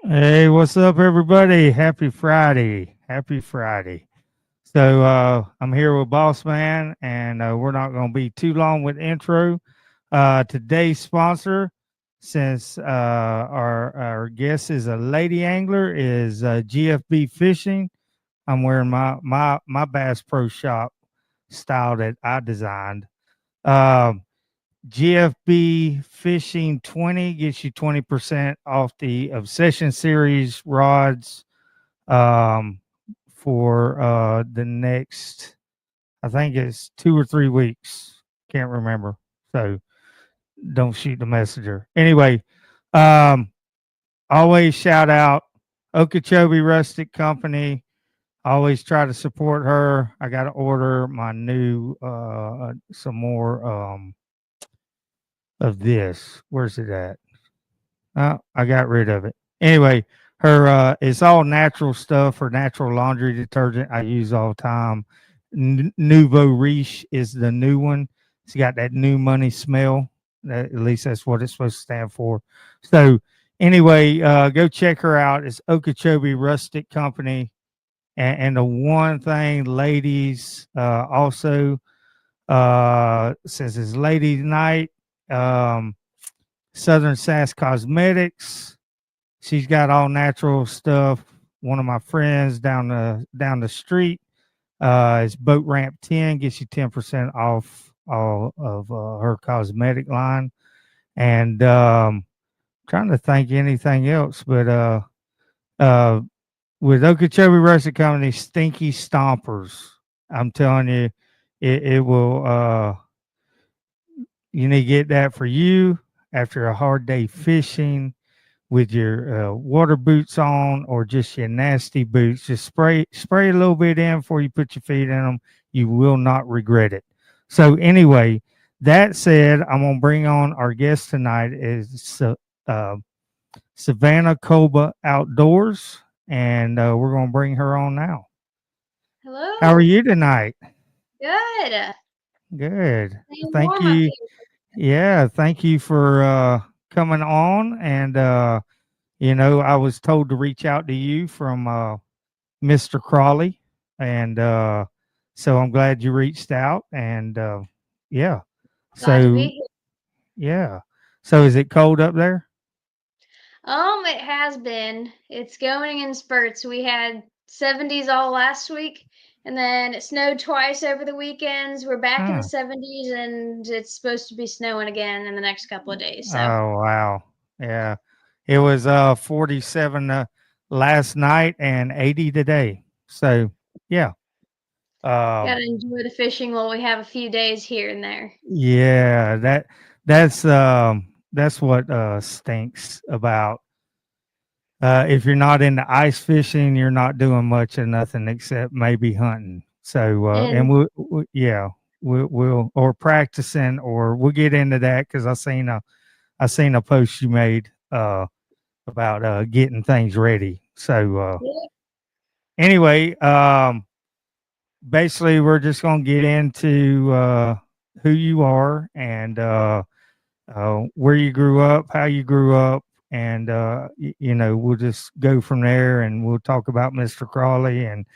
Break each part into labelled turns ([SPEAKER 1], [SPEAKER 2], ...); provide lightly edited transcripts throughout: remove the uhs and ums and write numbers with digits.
[SPEAKER 1] Hey, what's up, everybody? Happy Friday. Happy Friday. I'm here with Boss Man, and we're not going to be too long with intro. Today's sponsor, since our guest is a lady angler, is GFB Fishing. I'm wearing my Bass Pro Shop style that I designed. Um, GFB Fishing 20 gets you 20% off the Obsession Series rods um, for the next, I think it's 2 or 3 weeks. Can't remember. So don't shoot the messenger. Anyway, um, always shout out Okeechobee Rustic Company. Always try to support her. I got to order my new, some more of this. Where's it at? Oh, I got rid of it. Anyway, her it's all natural stuff. Her natural laundry detergent I use all the time. Nouveau Riche is the new one. It's got that new money smell. At least that's what it's supposed to stand for. So anyway, go check her out. It's Okeechobee Rustic Company. And the one thing, ladies, also since it's ladies' night, um, Southern Sass Cosmetics. She's got all natural stuff. One of my friends down the street is Boat Ramp 10, gets you 10% off all of her cosmetic line. And trying to think anything else, but uh, with Okeechobee Rustic Company, Stinky Stompers. I'm telling you, it will. You need to get that for you after a hard day fishing with your water boots on or just your nasty boots. Just spray a little bit in before you put your feet in them. You will not regret it. So anyway, that said, I'm gonna bring on our guest tonight is uh, Savannah Kolba Outdoors, and we're gonna bring her on now. How are
[SPEAKER 2] Hello.
[SPEAKER 1] you tonight?
[SPEAKER 2] Good.
[SPEAKER 1] Good.
[SPEAKER 2] Staying
[SPEAKER 1] Thank
[SPEAKER 2] warm up
[SPEAKER 1] you.
[SPEAKER 2] here.
[SPEAKER 1] Yeah, thank you for coming on. And I was told to reach out to you from Mr. Crawley, and so I'm glad you reached out. And yeah,
[SPEAKER 2] Glad to
[SPEAKER 1] so
[SPEAKER 2] be here.
[SPEAKER 1] yeah, so is it cold up there?
[SPEAKER 2] It has been. It's going in spurts. We had 70s all last week, and then it snowed twice over the weekends. We're back in the
[SPEAKER 1] Huh.
[SPEAKER 2] 70s, and it's supposed to be snowing again in the next couple of days. So,
[SPEAKER 1] Oh wow, yeah, it was 47 last night and 80 today. So yeah,
[SPEAKER 2] gotta
[SPEAKER 1] um,
[SPEAKER 2] enjoy the fishing while we have a few days here and there.
[SPEAKER 1] yeah, that's what stinks about. If you're not into ice fishing, you're not doing much of nothing except maybe hunting. So, and
[SPEAKER 2] And
[SPEAKER 1] yeah, we'll or practicing, or we'll get into that because I seen a post you made about getting things ready. So,
[SPEAKER 2] yeah,
[SPEAKER 1] anyway, basically, we're just gonna get into who you are and where you grew up, how you grew up, and we'll just go from there, and we'll talk about Mr. Crawley and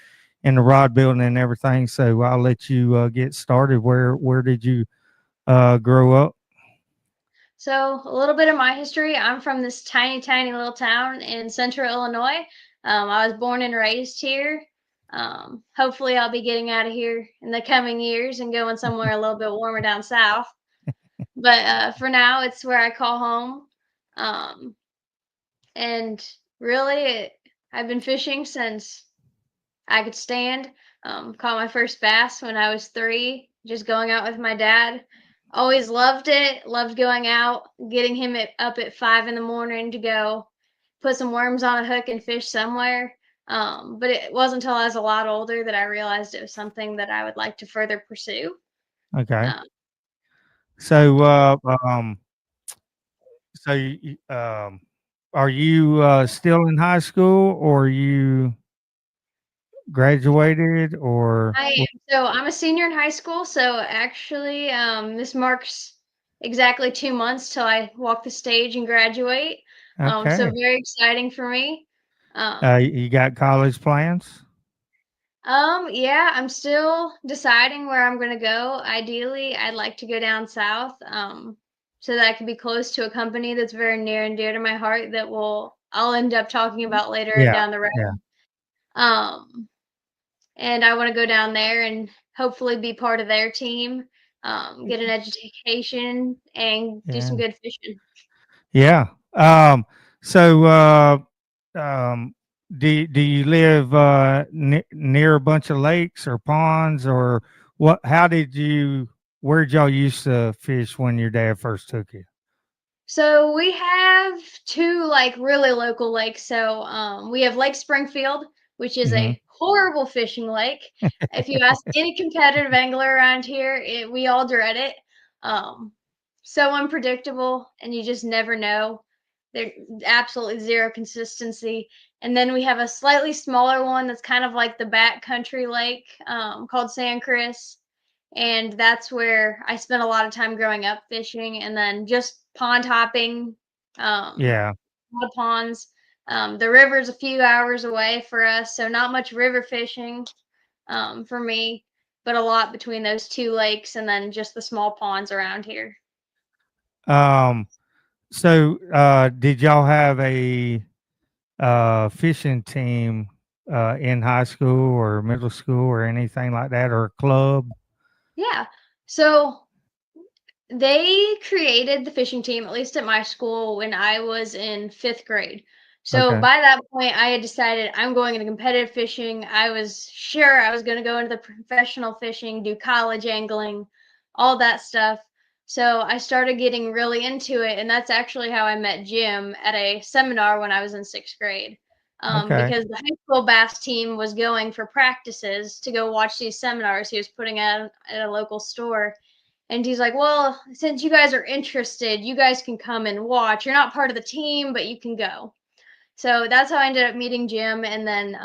[SPEAKER 1] the rod building and everything. So I'll let you get started. Where did you grow up?
[SPEAKER 2] so, a little bit of my history. I'm from this tiny, tiny little town in central Illinois. I was born and raised here. Hopefully, I'll be getting out of here in the coming years and going somewhere a little bit warmer down south. But for now, it's where I call home. Um, and really, I've been fishing since I could stand. Caught my first bass when I was 3, just going out with my dad. Always loved it. Loved going out, getting him up at 5 in the morning to go put some worms on a hook and fish somewhere. But it wasn't until I was a lot older that I realized it was something that I would like to further pursue.
[SPEAKER 1] Okay.
[SPEAKER 2] Um,
[SPEAKER 1] So, are you still in high school, or you graduated, or
[SPEAKER 2] I am. So I'm a senior in high school. So actually, this marks exactly 2 months till I walk the stage and graduate. So
[SPEAKER 1] Okay.
[SPEAKER 2] very exciting for me. Um,
[SPEAKER 1] You got college plans?
[SPEAKER 2] yeah, I'm still deciding where I'm gonna go. Ideally, I'd like to go down south, so that I can be close to a company that's very near and dear to my heart that I'll end up talking about later
[SPEAKER 1] Yeah.
[SPEAKER 2] down the road.
[SPEAKER 1] Yeah.
[SPEAKER 2] Um, and I want to go down there and hopefully be part of their team, get an education, and do some
[SPEAKER 1] Yeah.
[SPEAKER 2] good fishing.
[SPEAKER 1] Yeah. So um do you live near a bunch of lakes or ponds, or what? How did you where'd y'all used to fish when your dad first took you?
[SPEAKER 2] So we have two like really local lakes. So we have Lake Springfield, which is
[SPEAKER 1] Hmm.
[SPEAKER 2] a horrible fishing lake. If you ask any competitive angler around here, we all dread it. Um, so unpredictable, and you just never know. There's absolutely zero consistency. And then we have a slightly smaller one that's kind of like the backcountry lake, called San Chris, and that's where I spent a lot of time growing up fishing, and then just pond hopping, um,
[SPEAKER 1] Yeah.
[SPEAKER 2] mud ponds. The river's a few hours away for us, so not much river fishing for me, but a lot between those two lakes and then just the small ponds around here.
[SPEAKER 1] Um so did y'all have a fishing team in high school or middle school or anything like that, or a club?
[SPEAKER 2] Yeah. So they created the fishing team, at least at my school, when I was in 5th grade. So
[SPEAKER 1] Okay.
[SPEAKER 2] by that point, I had decided I'm going into competitive fishing. I was sure I was going to go into the professional fishing, do college angling, all that stuff. So I started getting really into it, and that's actually how I met Jim at a seminar when I was in 6th grade.
[SPEAKER 1] Okay.
[SPEAKER 2] Because the high school bass team was going for practices to go watch these seminars he was putting out at a local store, and he's like, well, since you guys are interested, you guys can come and watch. You're not part of the team, but you can go. So that's how I ended up meeting Jim. And then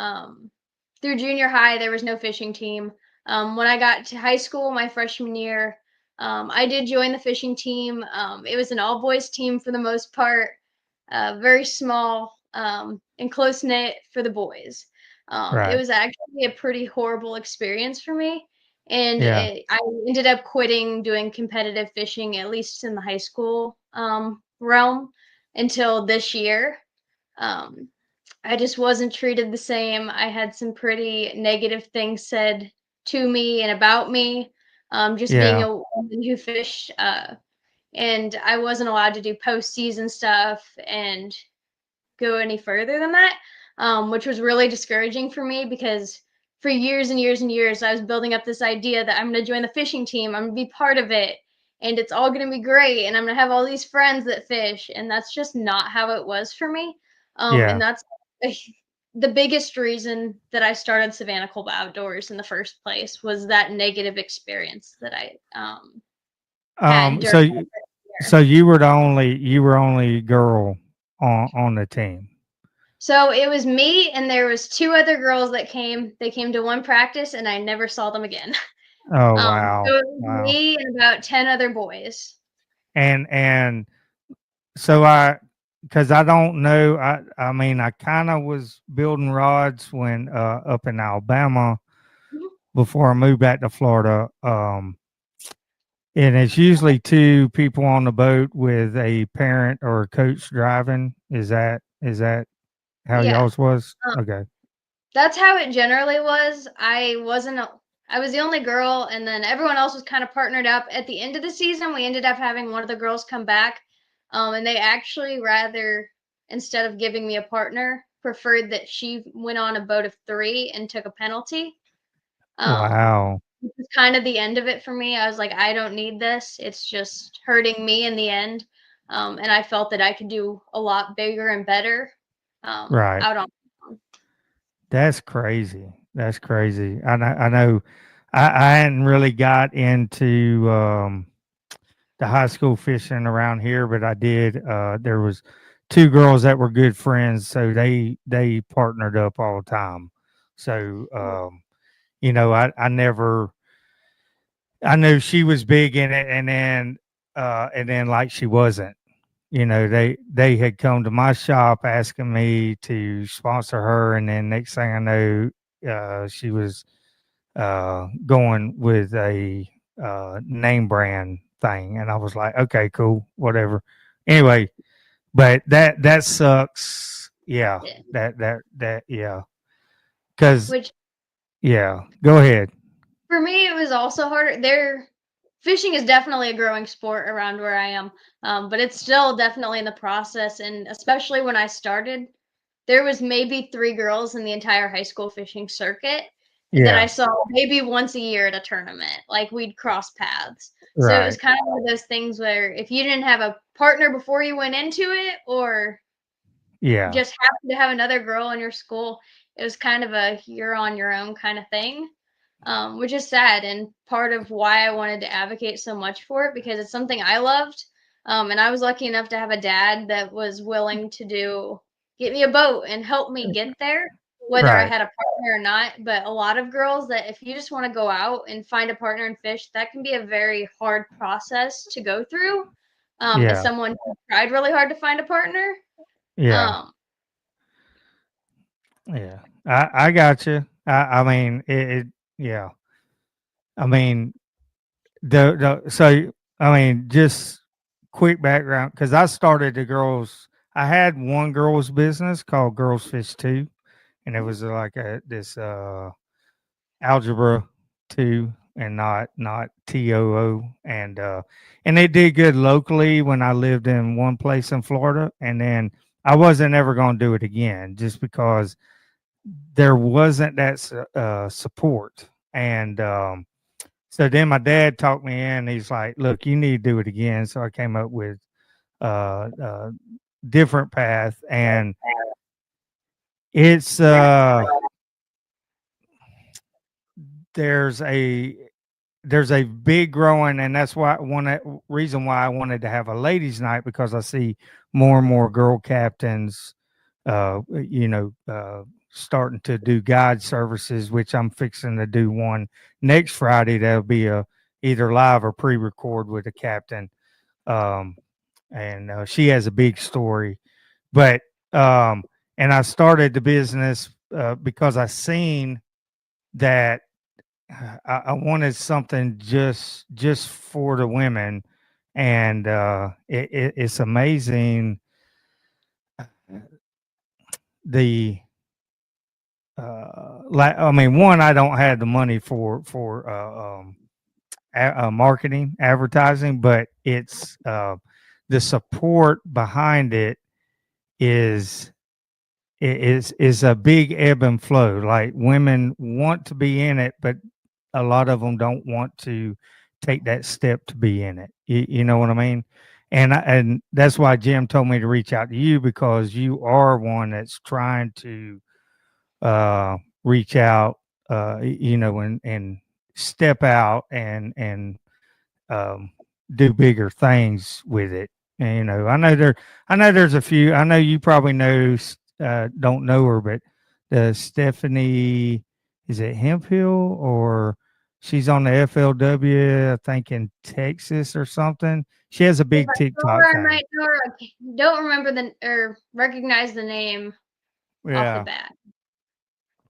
[SPEAKER 2] through junior high, there was no fishing team. When I got to high school, my freshman year, I did join the fishing team. It was an all boys team for the most part, very small and close knit for the boys. It
[SPEAKER 1] Right.
[SPEAKER 2] was actually a pretty horrible experience for me. And
[SPEAKER 1] Yeah.
[SPEAKER 2] I ended up quitting doing competitive fishing, at least in the high school realm, until this year. Um, I just wasn't treated the same. I had some pretty negative things said to me and about me, just being
[SPEAKER 1] Yeah.
[SPEAKER 2] a woman who fished. And I wasn't allowed to do postseason stuff and go any further than that, which was really discouraging for me because for years and years and years, I was building up this idea that I'm going to join the fishing team, I'm going to be part of it, and it's all going to be great, and I'm going to have all these friends that fish, and that's just not how it was for me. And
[SPEAKER 1] Yeah.
[SPEAKER 2] that's the biggest reason that I started Savannah Kolba Outdoors in the first place was that negative experience that I had during
[SPEAKER 1] So
[SPEAKER 2] my
[SPEAKER 1] so
[SPEAKER 2] year.
[SPEAKER 1] you were only girl on the team.
[SPEAKER 2] So it was me and there was two other girls that came. They came to one practice and I never saw them again.
[SPEAKER 1] Oh
[SPEAKER 2] So
[SPEAKER 1] wow.
[SPEAKER 2] it was
[SPEAKER 1] Wow.
[SPEAKER 2] me and about 10 other boys.
[SPEAKER 1] And so because I don't know, I mean I kind of was building rods when up in Alabama
[SPEAKER 2] Mhm.
[SPEAKER 1] before I moved back to Florida. And it's usually two people on the boat with a parent or a coach driving. Is that how
[SPEAKER 2] Yeah.
[SPEAKER 1] y'all's was?
[SPEAKER 2] Um,
[SPEAKER 1] Okay.
[SPEAKER 2] that's how it generally was. I was the only girl, and then everyone else was kind of partnered up. At the end of the season, we ended up having one of the girls come back. And they actually rather, instead of giving me a partner, preferred that she went on a boat of three and took a penalty. Um,
[SPEAKER 1] Wow.
[SPEAKER 2] Which is kind of the end of it for me. I was like, I don't need this. It's just hurting me in the end. And I felt that I could do a lot bigger and better
[SPEAKER 1] Right.
[SPEAKER 2] out on my own.
[SPEAKER 1] That's crazy. That's crazy. I know I hadn't really got into the high school fishing around here, but I did. There was two girls that were good friends, so they partnered up all the time. So I never I knew she was big in it, and then like she wasn't. they had come to my shop asking me to sponsor her, and then next thing I know, she was going with a name brand thing, and I was like, okay, cool, whatever. Anyway, but that sucks. Yeah,
[SPEAKER 2] Yeah.
[SPEAKER 1] yeah, because
[SPEAKER 2] Which
[SPEAKER 1] yeah, go ahead.
[SPEAKER 2] for me, it was also harder. Fishing is definitely a growing sport around where I am, but it's still definitely in the process. And especially when I started, there was maybe 3 girls in the entire high school fishing circuit that I
[SPEAKER 1] Yeah,
[SPEAKER 2] saw maybe once a year at a tournament. Like we'd cross paths. So it was
[SPEAKER 1] right.
[SPEAKER 2] kind of one of those things where if you didn't have a partner before you went into it, or
[SPEAKER 1] Yeah,
[SPEAKER 2] just happened to have another girl in your school, it was kind of a you're on your own kind of thing, which is sad and part of why I wanted to advocate so much for it because it's something I loved. And I was lucky enough to have a dad that was willing to get me a boat and help me get there, whether I
[SPEAKER 1] right.
[SPEAKER 2] had a partner or not. But a lot of girls that if you just want to go out and find a partner and fish, that can be a very hard process to go through. As
[SPEAKER 1] Yeah,
[SPEAKER 2] someone who tried really hard to find a partner.
[SPEAKER 1] yeah,
[SPEAKER 2] Um,
[SPEAKER 1] yeah. I got you. I mean, yeah. I mean, so I mean, just quick background because I started the girls. I had one girls business called Girls Fish Two, and it was like this algebra two and not TOO, and it did good locally when I lived in one place in Florida, and then I wasn't ever going to do it again just because there wasn't that support. And so then my dad talked me in. He's like, "Look, you need to do it again." So I came up with a different path, and it's there's a there's a big growing, and that's why reason why I wanted to have a ladies' night because I see more and more girl captains, starting to do guide services, which I'm fixing to do one next Friday. That'll be a either live or pre-record with a captain, um, and she has a big story. But and I started the business because I seen that I wanted something just for the women, and it's amazing the I mean, one, I don't have the money for marketing, advertising, but it's the support behind it is is a big ebb and flow. Like women want to be in it, but a lot of them don't want to take that step to be in it. You know what I mean? And that's why Jim told me to reach out to you because you are one that's trying to reach out, and step out and do bigger things with it. And, I know there's a few. I know you probably don't know her, but Stephanie, is it Hemphill or she's on the FLW, I think in Texas or something. She has a
[SPEAKER 2] if
[SPEAKER 1] big
[SPEAKER 2] I know her,
[SPEAKER 1] TikTok
[SPEAKER 2] I
[SPEAKER 1] thing.
[SPEAKER 2] might know her. I don't remember or recognize the name off the
[SPEAKER 1] Yeah.
[SPEAKER 2] bat.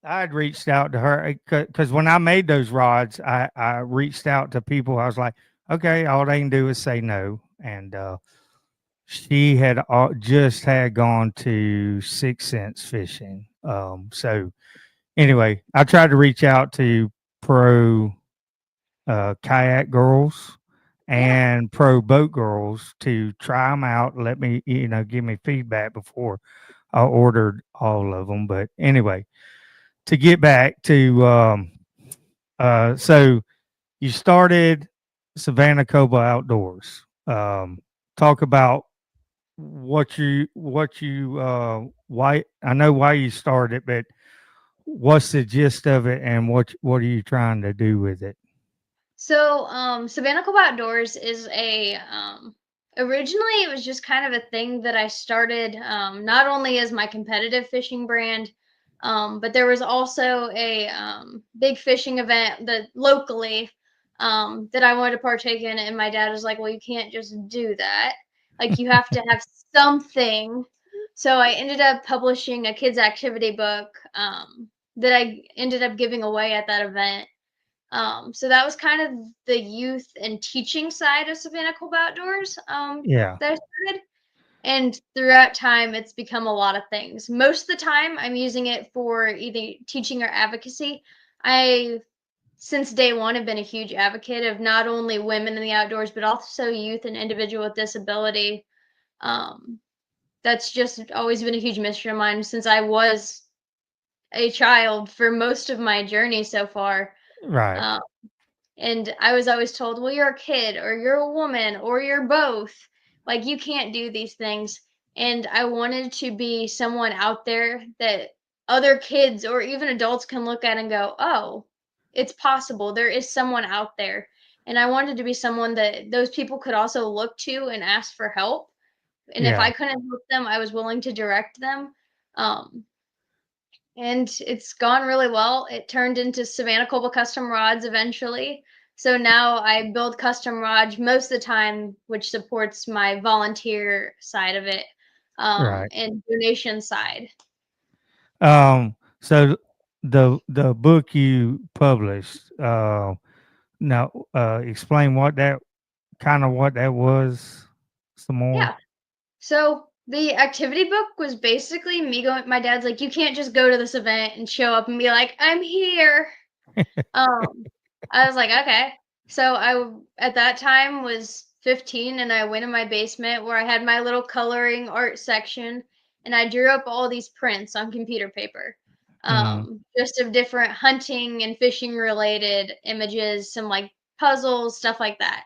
[SPEAKER 1] I had reached out to her because when I made those rods, I reached out to people. I was like, okay, all they can do is say no. And she had just had gone to 6 Cents fishing. So anyway, I tried to reach out to pro kayak girls
[SPEAKER 2] Yeah.
[SPEAKER 1] and pro boat girls to try them out. Let me, give me feedback before I ordered all of them. But anyway, to get back to so you started Savannah Kolba Outdoors. Talk about why I know why you started, but what's the gist of it and what are you trying to do with it?
[SPEAKER 2] So, Savannah Kolba Outdoors is originally it was just kind of a thing that I started not only as my competitive fishing brand, but there was also a big fishing event that locally that I wanted to partake in, and my dad was like, "Well, you can't just do that." Like you have to have something. So I ended up publishing a kids activity book that I ended up giving away at that event. So that was kind of the youth and teaching side of Savannah Kolba Outdoors
[SPEAKER 1] Yeah.
[SPEAKER 2] that I started. And throughout time, it's become a lot of things. Most of the time, I'm using it for either teaching or advocacy. I, since day one, have been a huge advocate of not only women in the outdoors, but also youth and individual with disability. Um, that's just always been a huge mission of mine since I was a child for most of my journey so far.
[SPEAKER 1] Right.
[SPEAKER 2] Um, and I was always told, well, you're a kid or you're a woman or you're both. Like, you can't do these things. And I wanted to be someone out there that other kids or even adults can look at and go, oh, it's possible. There is someone out there. And I wanted to be someone that those people could also look to and ask for help. And if
[SPEAKER 1] Yeah.
[SPEAKER 2] I couldn't help them, I was willing to direct them. Um, and it's gone really well. It turned into Savannah Kolba custom rods eventually. So now I build custom rods most of the time, which supports my volunteer side of it,
[SPEAKER 1] Right.
[SPEAKER 2] and donation side.
[SPEAKER 1] So the book you published, now explain what that what that was some more.
[SPEAKER 2] Yeah. So the activity book was basically me going. My dad's like, you can't just go to this event and show up and be like, I'm here. Um, I was like, "Okay." So at that time was 15 and I went in my basement where I had my little coloring art section and I drew up all these prints on computer paper.
[SPEAKER 1] Mm,
[SPEAKER 2] Just of different hunting and fishing related images, some like puzzles, stuff like that.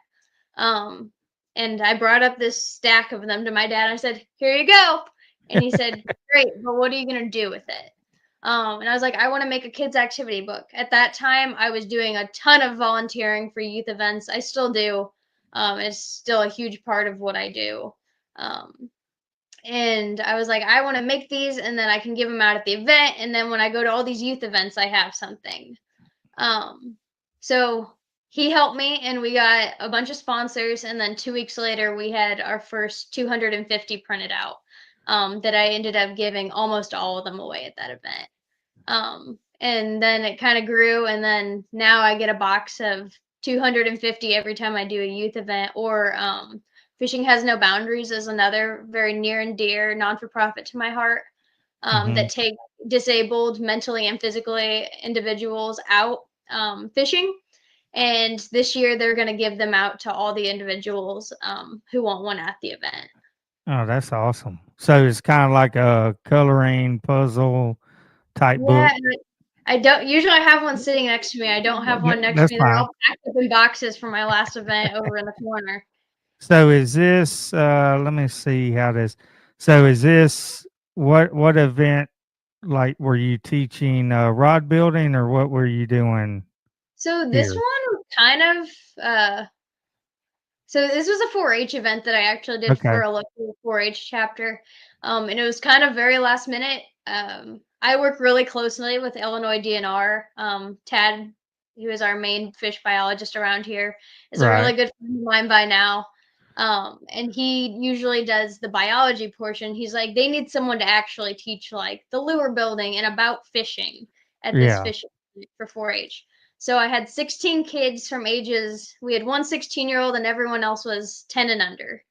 [SPEAKER 2] Um, and I brought up this stack of them to my dad. I said, "Here you go." And he said, "Great, but what are you going to do with it?" And I was like, I want to make a kids activity book. At that time, I was doing a ton of volunteering for youth events. I still do. It's still a huge part of what I do. Um, and I was like, I want to make these and then I can give them out at the event. And then when I go to all these youth events, I have something. Um, so he helped me and we got a bunch of sponsors. And then 2 weeks later, we had our first 250 printed out that I ended up giving almost all of them away at that event. And then it kind of grew, and then now I get a box of 250 every time I do a youth event. Or Fishing Has No Boundaries is another very near and dear non-for-profit to my heart,
[SPEAKER 1] mm-hmm.
[SPEAKER 2] that take disabled mentally and physically individuals out fishing. And this year they're going to give them out to all the individuals who want one at the event.
[SPEAKER 1] Oh, that's awesome. So it's kind of like a coloring puzzle type
[SPEAKER 2] Yeah,
[SPEAKER 1] book.
[SPEAKER 2] and I don't usually I have one sitting next to me. I don't have one next
[SPEAKER 1] That's
[SPEAKER 2] to me. They're
[SPEAKER 1] fine.
[SPEAKER 2] all packed up in boxes from my last event over in the corner.
[SPEAKER 1] So is this let me see how this so is this what event like were you teaching rod building or what were you doing
[SPEAKER 2] So this
[SPEAKER 1] here?
[SPEAKER 2] one was kind of so this was a 4-H event that I actually did
[SPEAKER 1] Okay.
[SPEAKER 2] for a local 4-H chapter. And it was kind of very last minute. I work really closely with Illinois DNR. Tad, who is our main fish biologist around here, is a
[SPEAKER 1] Right.
[SPEAKER 2] really good friend of mine by now. And he usually does the biology portion. He's like, they need someone to actually teach like the lure building and about fishing at this
[SPEAKER 1] Yeah.
[SPEAKER 2] fishing for 4-H. So I had 16 kids from ages, we had one 16-year-old and everyone else was 10 and under.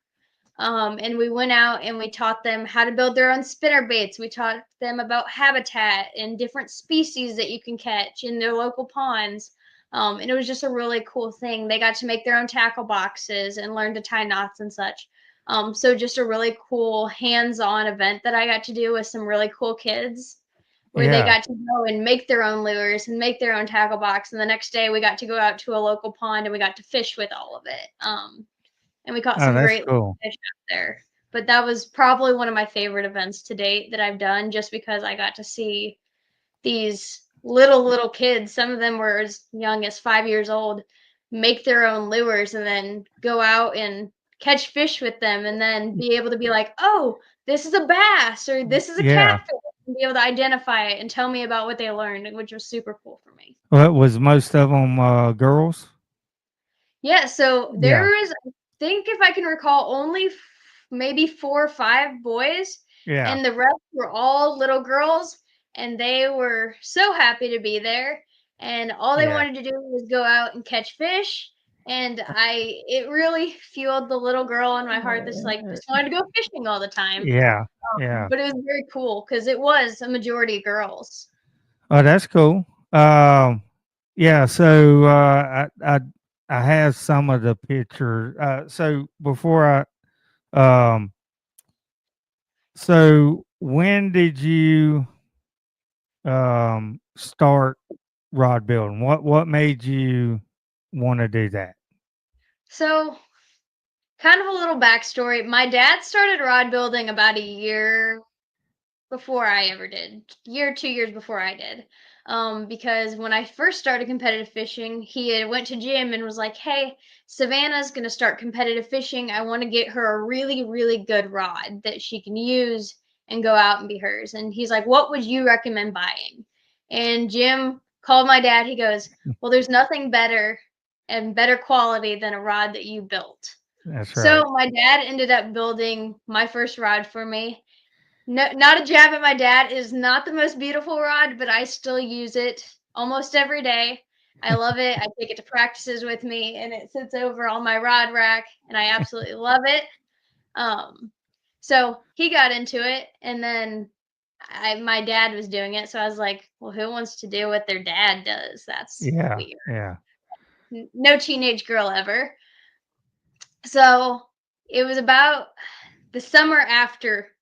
[SPEAKER 2] And we went out and we taught them how to build their own spinner baits. We taught them about habitat and different species that you can catch in their local ponds. And it was just a really cool thing. They got to make their own tackle boxes and learn to tie knots and such. So just a really cool hands-on event that I got to do with some really cool kids where they
[SPEAKER 1] Yeah.
[SPEAKER 2] got to go and make their own lures and make their own tackle box. And the next day we got to go out to a local pond and we got to fish with all of it. And we caught
[SPEAKER 1] Oh,
[SPEAKER 2] some
[SPEAKER 1] that's
[SPEAKER 2] great
[SPEAKER 1] cool.
[SPEAKER 2] fish out there. But that was probably one of my favorite events to date that I've done just because I got to see these little kids, some of them were as young as 5 years old, make their own lures and then go out and catch fish with them and then be able to be like, oh, this is a bass or this is a
[SPEAKER 1] Yeah.
[SPEAKER 2] catfish, and be able to identify it and tell me about what they learned, which was super cool for me.
[SPEAKER 1] What was most of them girls?
[SPEAKER 2] Yeah, so
[SPEAKER 1] Yeah.
[SPEAKER 2] there is, I think if I can recall, only maybe 4 or 5 boys,
[SPEAKER 1] Yeah.
[SPEAKER 2] and the rest were all little girls, and they were so happy to be there, and all they
[SPEAKER 1] Yeah.
[SPEAKER 2] wanted to do was go out and catch fish, and it really fueled the little girl in my heart that's, like, just wanted to go fishing all the time,
[SPEAKER 1] Yeah. Yeah.
[SPEAKER 2] but it was very cool because it was a majority girls.
[SPEAKER 1] Oh, that's cool. Yeah. So I have some of the pictures. So before um, so when did you start rod building? What made you want to do that?
[SPEAKER 2] So, kind of a little backstory, my dad started rod building about a year before I ever did. Year, 2 years before I did. Because when I first started competitive fishing, he had went to gym and was like, "Hey, Savannah's gonna start competitive fishing. I want to get her a really, really good rod that she can use and go out and be hers." And he's like, "What would you recommend buying?" And Jim called my dad. He goes, "Well, there's nothing better and better quality than a rod that you built."
[SPEAKER 1] That's
[SPEAKER 2] So
[SPEAKER 1] right.
[SPEAKER 2] my dad ended up building my first rod for me. No, not a jab at my dad. It is not the most beautiful rod, but I still use it almost every day. I love it. I take it to practices with me, and it sits over on my rod rack, and I absolutely love it. Um, so he got into it, and then my dad was doing it, so I was like, "Well, who wants to do what their dad does? That's
[SPEAKER 1] Yeah.
[SPEAKER 2] weird."
[SPEAKER 1] Yeah.
[SPEAKER 2] No teenage girl ever. So it was about the summer after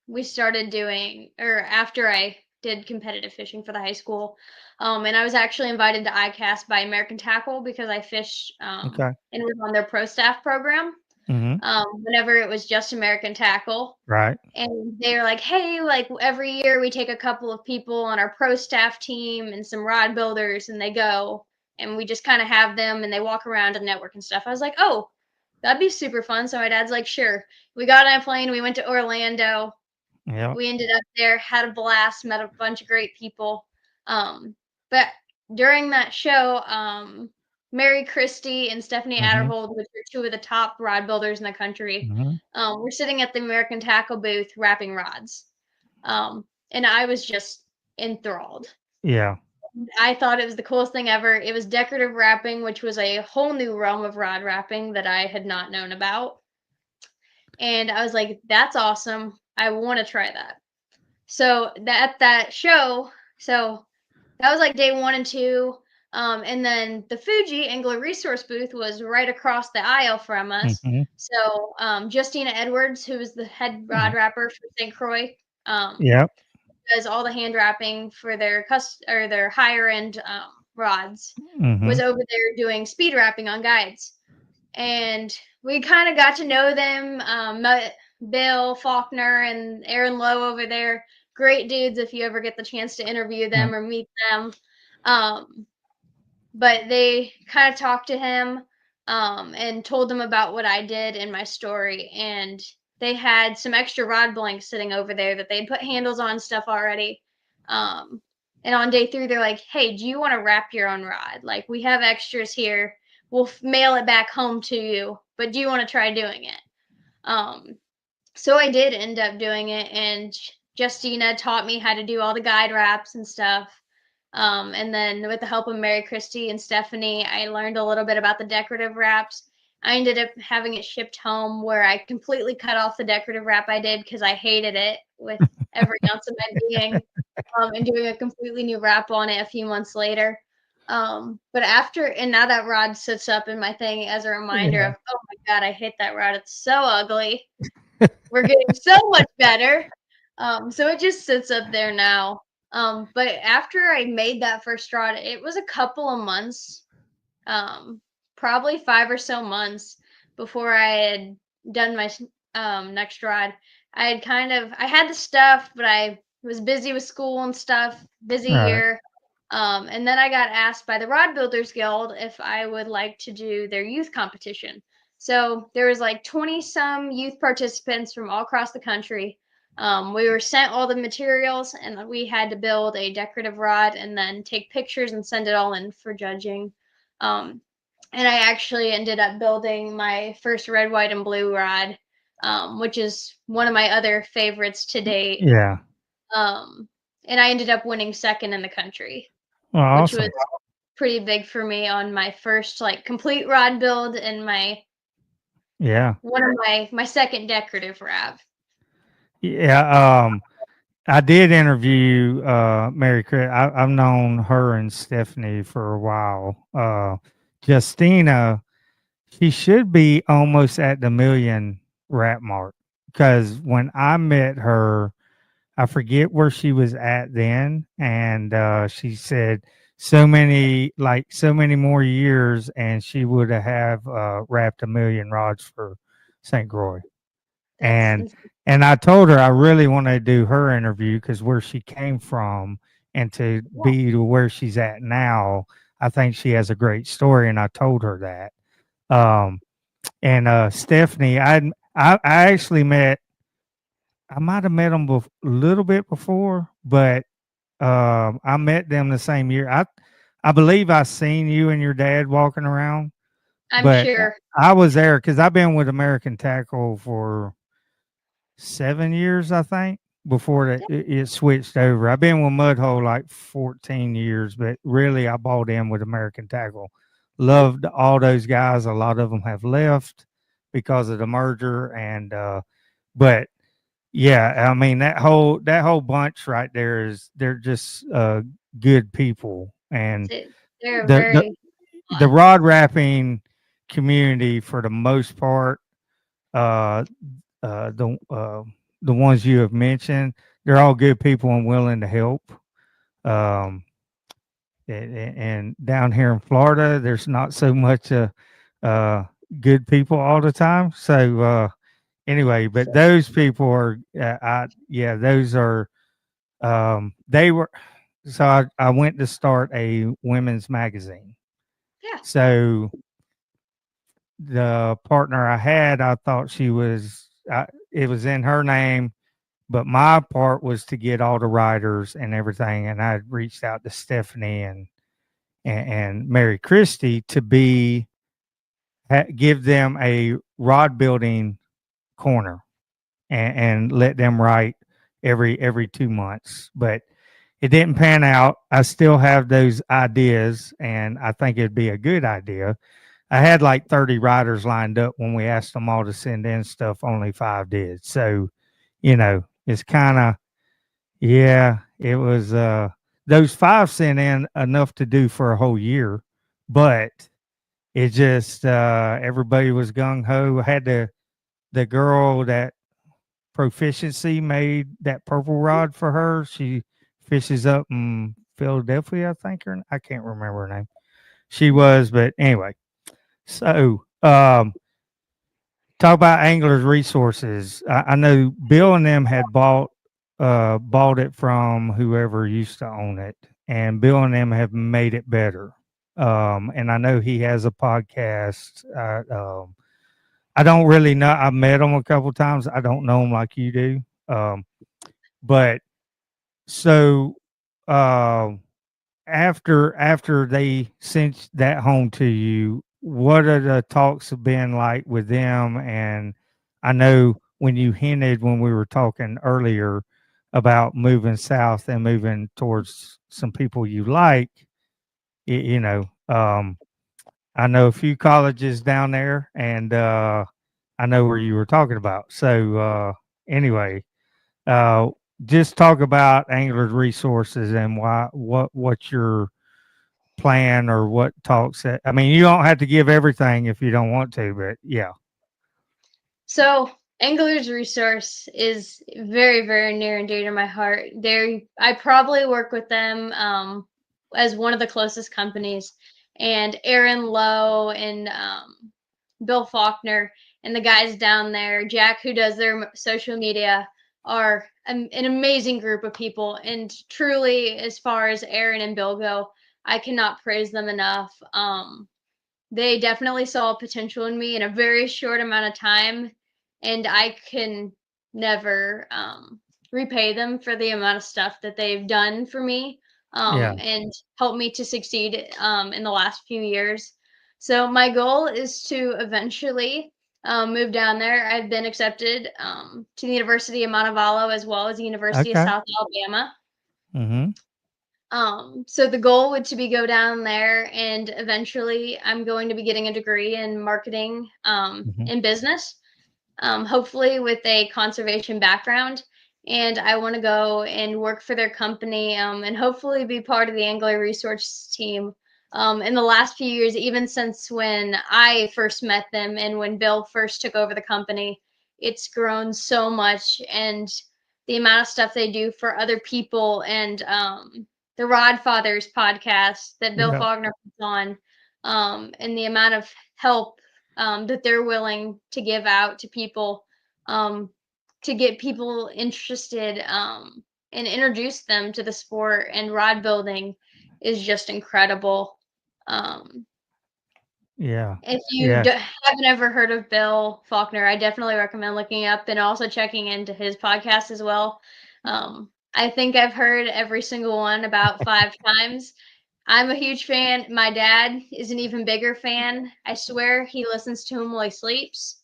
[SPEAKER 2] we started doing, or after I did competitive fishing for the high school. And I was actually invited to ICAST by American Tackle because I fished
[SPEAKER 1] Okay.
[SPEAKER 2] and was on their pro staff program
[SPEAKER 1] Mhm.
[SPEAKER 2] whenever it was just American Tackle.
[SPEAKER 1] Right.
[SPEAKER 2] And they were like, "Hey, like every year we take a couple of people on our pro staff team and some rod builders, and they go and we just kind of have them and they walk around and network and stuff." I was like, "Oh, that'd be super fun." So my dad's like, "Sure." We got on a plane, we went to Orlando.
[SPEAKER 1] Yeah.
[SPEAKER 2] We ended up there, had a blast, met a bunch of great people. But during that show, Mary Christie and Stephanie
[SPEAKER 1] Mhm.
[SPEAKER 2] Adderhold, which are two of the top rod builders in the country,
[SPEAKER 1] Mhm.
[SPEAKER 2] were sitting at the American Tackle booth wrapping rods. And I was just enthralled.
[SPEAKER 1] Yeah.
[SPEAKER 2] I thought it was the coolest thing ever. It was decorative wrapping, which was a whole new realm of rod wrapping that I had not known about. And I was like, "That's awesome. I want to try that." So that show, so that was like day 1 and 2. And then the Fuji Angler Resource booth was right across the aisle from us.
[SPEAKER 1] Mhm.
[SPEAKER 2] So Justina Edwards, who was the head rod
[SPEAKER 1] Mhm.
[SPEAKER 2] wrapper for St. Croix,
[SPEAKER 1] Yep.
[SPEAKER 2] does all the hand wrapping for their or their higher end rods, was
[SPEAKER 1] Mhm.
[SPEAKER 2] over there doing speed wrapping on guides. And we kind of got to know them. Met Bill Faulkner and Aaron Lowe over there. Great dudes if you ever get the chance to interview
[SPEAKER 1] Mm.
[SPEAKER 2] them or meet them. Um, but they kind of talked to him and told him about what I did in my story. And they had some extra rod blanks sitting over there that they'd put handles on stuff already. Um, and on day 3, they're like, "Hey, do you want to wrap your own rod? Like, we have extras here. We'll mail it back home to you, but do you want to try doing it?" Um, so I did end up doing it, and Justina taught me how to do all the guide wraps and stuff. And then with the help of Mary Christie and Stephanie, I learned a little bit about the decorative wraps. I ended up having it shipped home where I completely cut off the decorative wrap I did because I hated it with every ounce of my being, and doing a completely new wrap on it a few months later. But after, and now that rod sits up in my thing as a reminder
[SPEAKER 1] Yeah.
[SPEAKER 2] of, oh my God, I hate that rod. It's so ugly. We're getting so much better. So it just sits up there now. But after I made that first rod, it was a couple of months, probably 5 or so months before I had done my next rod. I had the stuff, but I was busy with school and stuff, busy
[SPEAKER 1] Right.
[SPEAKER 2] year. And then I got asked by the Rod Builders Guild if I would like to do their youth competition. So there was like 20 some youth participants from all across the country. We were sent all the materials and we had to build a decorative rod and then take pictures and send it all in for judging. Um, and I actually ended up building my first red, white, and blue rod which is one of my other favorites to date.
[SPEAKER 1] Yeah.
[SPEAKER 2] And I ended up winning second in the country,
[SPEAKER 1] Well,
[SPEAKER 2] which was
[SPEAKER 1] awesome.
[SPEAKER 2] pretty big for me on my first like complete rod build and my
[SPEAKER 1] Yeah.
[SPEAKER 2] one of my second decorative wrap.
[SPEAKER 1] Yeah. I did interview Mary Chris. I've known her and Stephanie for a while. Justina, she should be almost at the million rap mark because when I met her, I forget where she was at then, and she said so many more years, and she would have wrapped a million rods for St. Croix.
[SPEAKER 2] That's
[SPEAKER 1] And and I told her I really want to do her interview because where she came from and to be to where she's at now, I think she has a great story. And I told her that. And Stephanie, I actually met. I might have met them a little bit before, but I met them the same year. I believe I seen you and your dad walking around,
[SPEAKER 2] I'm
[SPEAKER 1] but
[SPEAKER 2] sure.
[SPEAKER 1] I was there because I've been with American Tackle for 7 years, I think, before it switched over. I've been with Mudhole like 14 years, but really I bought in with American Tackle. Loved all those guys. A lot of them have left because of the merger, and but yeah, I mean that whole bunch right there is they're just good people, and
[SPEAKER 2] They're
[SPEAKER 1] the the
[SPEAKER 2] very
[SPEAKER 1] the
[SPEAKER 2] fun.
[SPEAKER 1] rod wrapping community for the most part, uh, uh, the uh, the ones you have mentioned, they're all good people and willing to help. Um, and down here in Florida, there's not so much uh, good people all the time. So anyway, but those people are, yeah, those are. They were. So I went to start a women's magazine.
[SPEAKER 2] Yeah.
[SPEAKER 1] So the partner I had, I thought she was. It was in her name, but my part was to get all the writers and everything, and I reached out to Stephanie and Mary Christie to give them a rod building corner and let them write every 2 months. But it didn't pan out. I still have those ideas, and I think it'd be a good idea. I had like 30 writers lined up when we asked them all to send in stuff. Only 5 did. So, it's kind of, yeah, it was, those 5 sent in enough to do for a whole year, but it just, everybody was gung ho. I had the girl that Proficiency made that purple rod for her. She fishes up in Philadelphia, I think, or I can't remember her name. She was, but anyway. So, talk about anglers' resources. I know Bill and them had bought it from whoever used to own it, and Bill and them have made it better. And I know he has a podcast. I don't really know. I met him a couple times. I don't know him like you do. But so uh, after they sent that home to you, what are the talks have been like with them? And I know when you hinted when we were talking earlier about moving south and moving towards some people you like, you know, I know a few colleges down there, and I know where you were talking about. So anyway, uh, just talk about anglers resources and what's your plan or what talks that, I mean, you don't have to give everything if you don't want to, but yeah.
[SPEAKER 2] So Angler's Resource is very, very near and dear to my heart. I probably work with them as one of the closest companies, and Aaron Lowe and Bill Faulkner and the guys down there, Jack, who does their social media, are an amazing group of people. And truly, as far as Aaron and Bill go, I cannot praise them enough. They definitely saw potential in me in a very short amount of time, and I can never repay them for the amount of stuff that they've done for me
[SPEAKER 1] Yeah.
[SPEAKER 2] and helped me to succeed in the last few years. So my goal is to eventually moved down there. I've been accepted to the University of Montevallo as well as the University of
[SPEAKER 1] Okay.
[SPEAKER 2] South Alabama.
[SPEAKER 1] Mm-hmm.
[SPEAKER 2] So the goal would to be go down there, and eventually I'm going to be getting a degree in marketing
[SPEAKER 1] Mm-hmm.
[SPEAKER 2] in business, hopefully with a conservation background. And I want to go and work for their company and hopefully be part of the angler resource team. In the last few years, even since when I first met them and when Bill first took over the company, it's grown so much, and the amount of stuff they do for other people, and the Rod Fathers podcast that Bill
[SPEAKER 1] Yeah.
[SPEAKER 2] Faulkner puts on, and the amount of help that they're willing to give out to people, um, to get people interested and introduce them to the sport and rod building is just incredible. Um,
[SPEAKER 1] Yeah.
[SPEAKER 2] if you
[SPEAKER 1] Yeah.
[SPEAKER 2] haven't ever heard of Bill Faulkner, I definitely recommend looking up and also checking into his podcast as well. I think I've heard every single one about 5 times. I'm a huge fan. My dad is an even bigger fan. I swear he listens to him while he sleeps.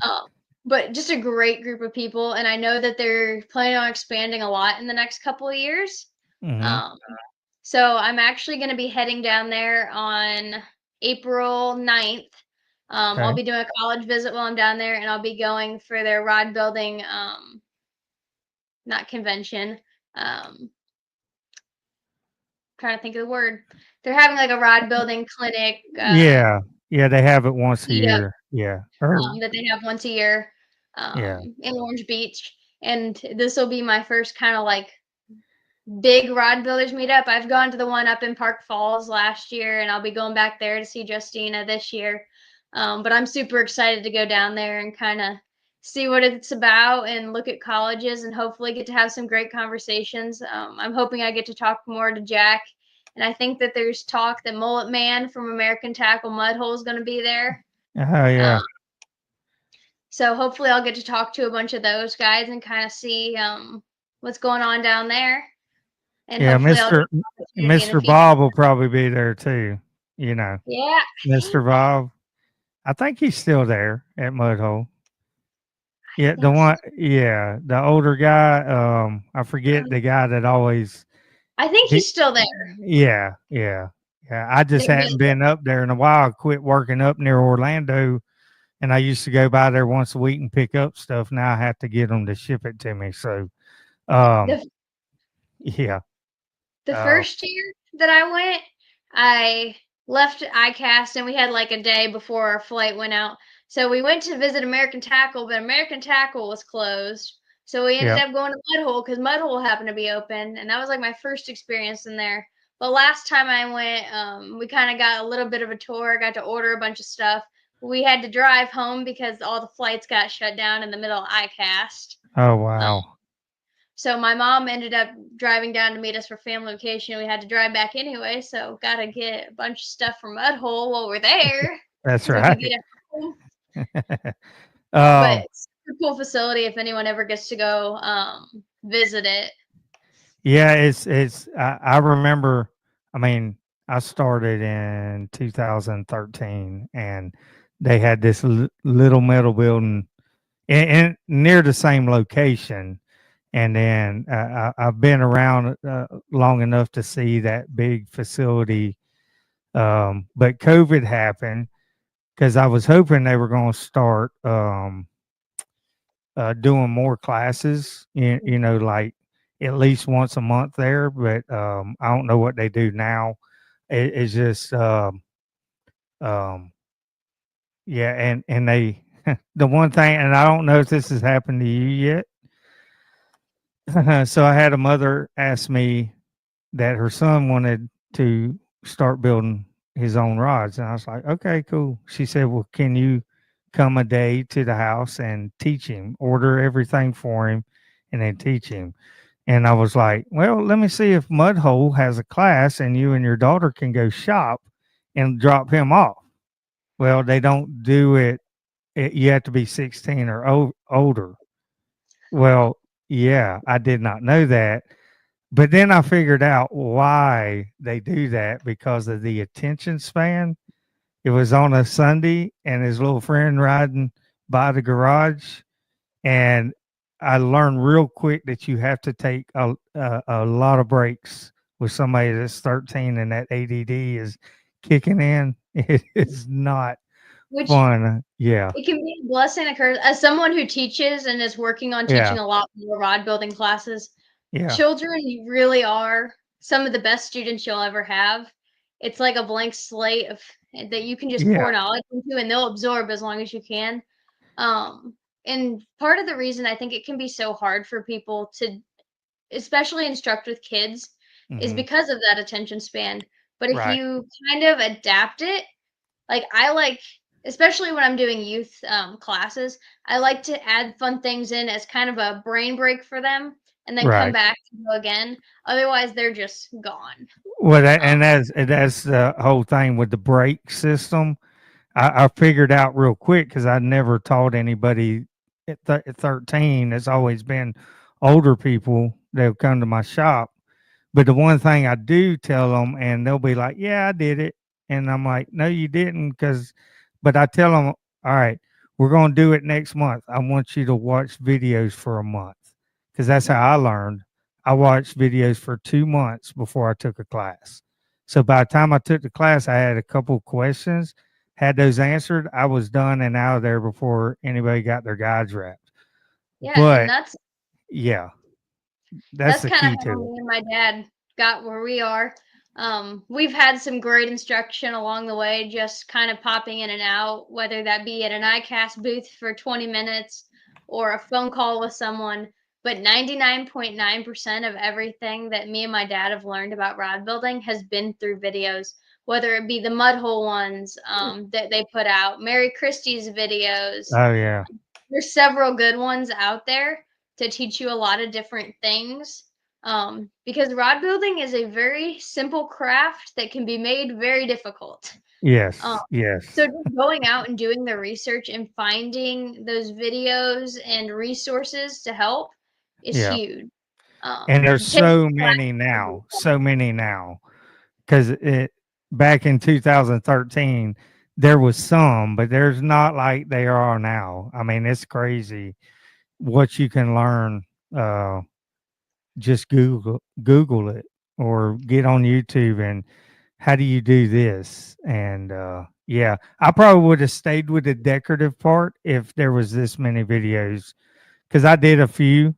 [SPEAKER 2] Um, but just a great group of people, and I know that they're planning on expanding a lot in the next couple of years.
[SPEAKER 1] Mm-hmm.
[SPEAKER 2] Um, so I'm actually going to be heading down there on April 9th. I'll
[SPEAKER 1] Okay.
[SPEAKER 2] be doing a college visit while I'm down there, and I'll be going for their rod building, not convention. Trying to think of the word. They're having like a rod building clinic,
[SPEAKER 1] Yeah. Yeah. They have it once a
[SPEAKER 2] meetup
[SPEAKER 1] year. Yeah. Or
[SPEAKER 2] that they have once a year
[SPEAKER 1] yeah.
[SPEAKER 2] in Orange Beach. And this will be my first kind of like big rod builders meetup. I've gone to the one up in Park Falls last year, and I'll be going back there to see Justina this year. But I'm super excited to go down there and kind of see what it's about and look at colleges and hopefully get to have some great conversations. I'm hoping I get to talk more to Jack. And I think that there's talk that Mullet Man from American Tackle Mudhole is going to be there.
[SPEAKER 1] Oh
[SPEAKER 2] Um,
[SPEAKER 1] yeah.
[SPEAKER 2] so hopefully I'll get to talk to a bunch of those guys and kind of see what's going on down there. And
[SPEAKER 1] Yeah.
[SPEAKER 2] hopefully I'll get
[SPEAKER 1] Mister
[SPEAKER 2] an opportunity in the
[SPEAKER 1] Mister
[SPEAKER 2] future.
[SPEAKER 1] Bob will probably be there too. You know,
[SPEAKER 2] Yeah,
[SPEAKER 1] Mister Bob. I think he's still there at Mudhole.
[SPEAKER 2] I
[SPEAKER 1] Yeah, the
[SPEAKER 2] think so.
[SPEAKER 1] one. Yeah, the older guy. I forget the guy that always.
[SPEAKER 2] I think
[SPEAKER 1] He,
[SPEAKER 2] he's still there.
[SPEAKER 1] yeah, yeah, yeah. I just
[SPEAKER 2] That
[SPEAKER 1] hadn't
[SPEAKER 2] was
[SPEAKER 1] been up there in a while. I quit working up near Orlando, and I used to go by there once a week and pick up stuff. Now I have to get them to ship it to me. So, um,
[SPEAKER 2] the
[SPEAKER 1] yeah,
[SPEAKER 2] the
[SPEAKER 1] uh,
[SPEAKER 2] first year that I went, I left ICAST and we had like a day before our flight went out. So we went to visit American Tackle, but American Tackle was closed. So we ended
[SPEAKER 1] yeah.
[SPEAKER 2] up going to Mudhole because Mudhole happened to be open, and that was like my first experience in there. But last time I went, we kind of got a little bit of a tour. I got to order a bunch of stuff. We had to drive home because all the flights got shut down in the middle of ICAST.
[SPEAKER 1] Oh
[SPEAKER 2] Um,
[SPEAKER 1] wow.
[SPEAKER 2] so my mom ended up driving down to meet us for family vacation. We had to drive back anyway, so gotta get a bunch of stuff from Mudhole while we're there,
[SPEAKER 1] That's
[SPEAKER 2] so we can
[SPEAKER 1] right.
[SPEAKER 2] get it home.
[SPEAKER 1] um,
[SPEAKER 2] But it's a cool facility if anyone ever gets to go visit it.
[SPEAKER 1] yeah, it's. I remember. I mean, I started in 2013, and they had this little metal building in near the same location. And then I've been around long enough to see that big facility. But COVID happened because I was hoping they were going to start doing more classes, like at least once a month there. But I don't know what they do now. It's just, um, yeah, and they, the one thing, and I don't know if this has happened to you yet. So I had a mother ask me that her son wanted to start building his own rods. And I was like, okay, cool. She said, well, can you come a day to the house and teach him, order everything for him, and then teach him? And I was like, well, let me see if Mudhole has a class and you and your daughter can go shop and drop him off. Well, they don't do it. You have to be 16 or older. Well, yeah, I did not know that. But then I figured out why they do that because of the attention span. It was on a Sunday, and his little friend riding by the garage, and I learned real quick that you have to take a lot of breaks with somebody that's 13 and that ADD is kicking in. It is not
[SPEAKER 2] which
[SPEAKER 1] fun. Yeah,
[SPEAKER 2] it can be a blessing and a curse. As someone who teaches and is working on
[SPEAKER 1] yeah,
[SPEAKER 2] teaching a lot more rod building classes,
[SPEAKER 1] yeah,
[SPEAKER 2] children really are some of the best students you'll ever have. It's like a blank slate of that you can just
[SPEAKER 1] yeah,
[SPEAKER 2] pour knowledge into, and they'll absorb as long as you can. Um, and part of the reason I think it can be so hard for people to, especially instruct with kids, is
[SPEAKER 1] hmm,
[SPEAKER 2] because of that attention span. But if
[SPEAKER 1] right,
[SPEAKER 2] you kind of adapt it, like I like, especially when I'm doing youth classes, I like to add fun things in as kind of a brain break for them, and then come
[SPEAKER 1] right.
[SPEAKER 2] back and go again. Otherwise, they're just gone.
[SPEAKER 1] Well,
[SPEAKER 2] Um,
[SPEAKER 1] that's the whole thing with the brake system. I figured out real quick because I never taught anybody at 13. It's always been older people that have come to my shop. But the one thing I do tell them, and they'll be like, "Yeah, I did it," and I'm like, "No, you didn't," because, but I tell them, "All right, we're going to do it next month. I want you to watch videos for a month because that's how I learned. I watched videos for 2 months before I took a class. So by the time I took the class, I had a couple questions, had those answered. I was done and out of there before anybody got their guides wrapped.
[SPEAKER 2] yeah, and
[SPEAKER 1] But
[SPEAKER 2] that's
[SPEAKER 1] yeah, that's
[SPEAKER 2] that's
[SPEAKER 1] the
[SPEAKER 2] kind of
[SPEAKER 1] key
[SPEAKER 2] how
[SPEAKER 1] to it.
[SPEAKER 2] me and my dad got where we are. We've had some great instruction along the way, just kind of popping in and out, whether that be at an ICAST booth for 20 minutes or a phone call with someone. But 99.9% of everything that me and my dad have learned about rod building has been through videos, whether it be the mud hole ones that they put out, Mary Christie's videos.
[SPEAKER 1] Oh yeah,
[SPEAKER 2] There's several good ones out there to teach you a lot of different things. Because rod building is a very simple craft that can be made very difficult. Um,
[SPEAKER 1] yes,
[SPEAKER 2] so
[SPEAKER 1] yes.
[SPEAKER 2] just going out and doing the research and finding those videos and resources to help is
[SPEAKER 1] Yeah.
[SPEAKER 2] huge.
[SPEAKER 1] And there's
[SPEAKER 2] Taking
[SPEAKER 1] so many now, so many now. Because it back in 2013, there was some, but there's not like they are now. I mean, it's crazy what you can learn. Uh, just Google it or get on YouTube and how do you do this? And yeah, I probably would have stayed with the decorative part if there was this many videos because I did a few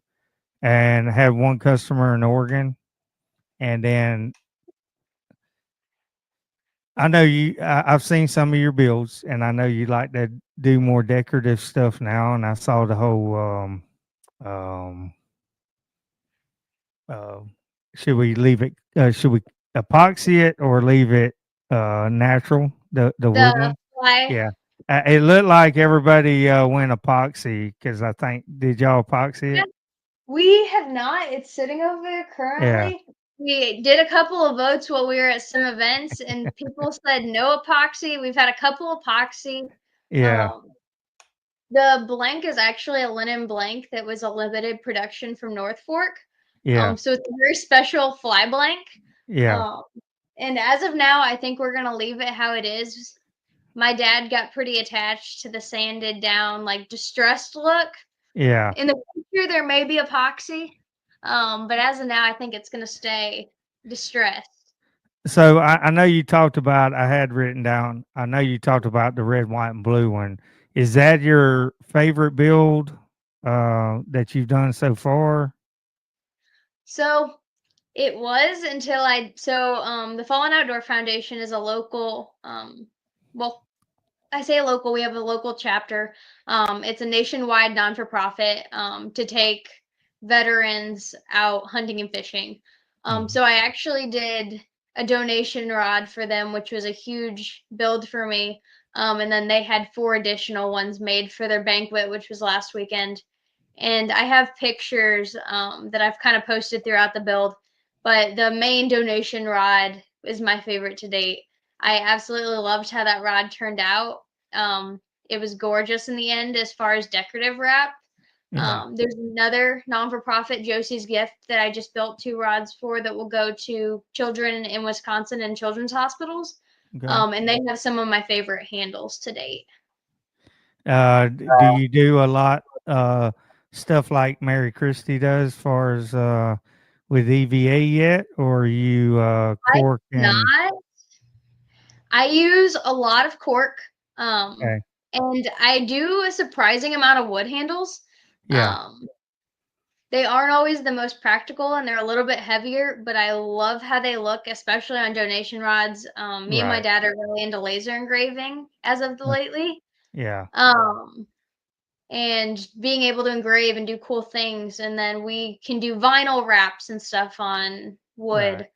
[SPEAKER 1] and had one customer in Oregon, and then I know I've seen some of your builds, and I know you like to do more decorative stuff now. And I saw the whole um, uh, should we leave it? Should we epoxy it or leave it natural? The wood
[SPEAKER 2] the
[SPEAKER 1] one?
[SPEAKER 2] fly.
[SPEAKER 1] Yeah. It looked like everybody went epoxy because I think did y'all epoxy
[SPEAKER 2] Yeah,
[SPEAKER 1] it?
[SPEAKER 2] we have not. It's sitting over there
[SPEAKER 1] Yeah,
[SPEAKER 2] currently. We did a couple of votes while we were at some events, and people said no epoxy. We've had a couple epoxy.
[SPEAKER 1] yeah,
[SPEAKER 2] Um, the blank is actually a linen blank that was a limited production from North Fork.
[SPEAKER 1] yeah,
[SPEAKER 2] So it's a very special fly blank.
[SPEAKER 1] yeah,
[SPEAKER 2] Um, and as of now, I think we're gonna leave it how it is. My dad got pretty attached to the sanded down, like distressed look.
[SPEAKER 1] yeah.
[SPEAKER 2] In the future, there may be epoxy, but as of now, I think it's gonna stay distressed.
[SPEAKER 1] So I know you talked about. I had written down. I know you talked about the red, white, and blue one. Is that your favorite build that you've done so far?
[SPEAKER 2] So it was until the Fallen Outdoor Foundation is a local well, I say local, we have a local chapter. It's a nationwide non for profit to take veterans out hunting and fishing.
[SPEAKER 1] Mhm.
[SPEAKER 2] So I actually did a donation rod for them, which was a huge build for me. And then they had 4 additional ones made for their banquet, which was last weekend. And I have pictures that I've kind of posted throughout the build. But the main donation rod is my favorite to date. I absolutely loved how that rod turned out. Um, it was gorgeous in the end as far as decorative wrap.
[SPEAKER 1] Yeah.
[SPEAKER 2] There's another non-for-profit, Josie's Gift, that I just built 2 rods for that will go to children in Wisconsin and children's hospitals.
[SPEAKER 1] Okay.
[SPEAKER 2] And they have some of my favorite handles to date.
[SPEAKER 1] Do you do a lot stuff like Mary Christie does, as far as with EVA yet, or you
[SPEAKER 2] I
[SPEAKER 1] cork and
[SPEAKER 2] not. I use a lot of cork, um,
[SPEAKER 1] okay,
[SPEAKER 2] and I do a surprising amount of wood handles.
[SPEAKER 1] yeah,
[SPEAKER 2] They aren't always the most practical and they're a little bit heavier, but I love how they look, especially on donation rods. Me and my
[SPEAKER 1] right,
[SPEAKER 2] dad are really into laser engraving as of the
[SPEAKER 1] uh,
[SPEAKER 2] lately.
[SPEAKER 1] yeah,
[SPEAKER 2] Um, and being able to engrave and do cool things. And then we can do vinyl wraps and stuff on
[SPEAKER 1] right,
[SPEAKER 2] wood.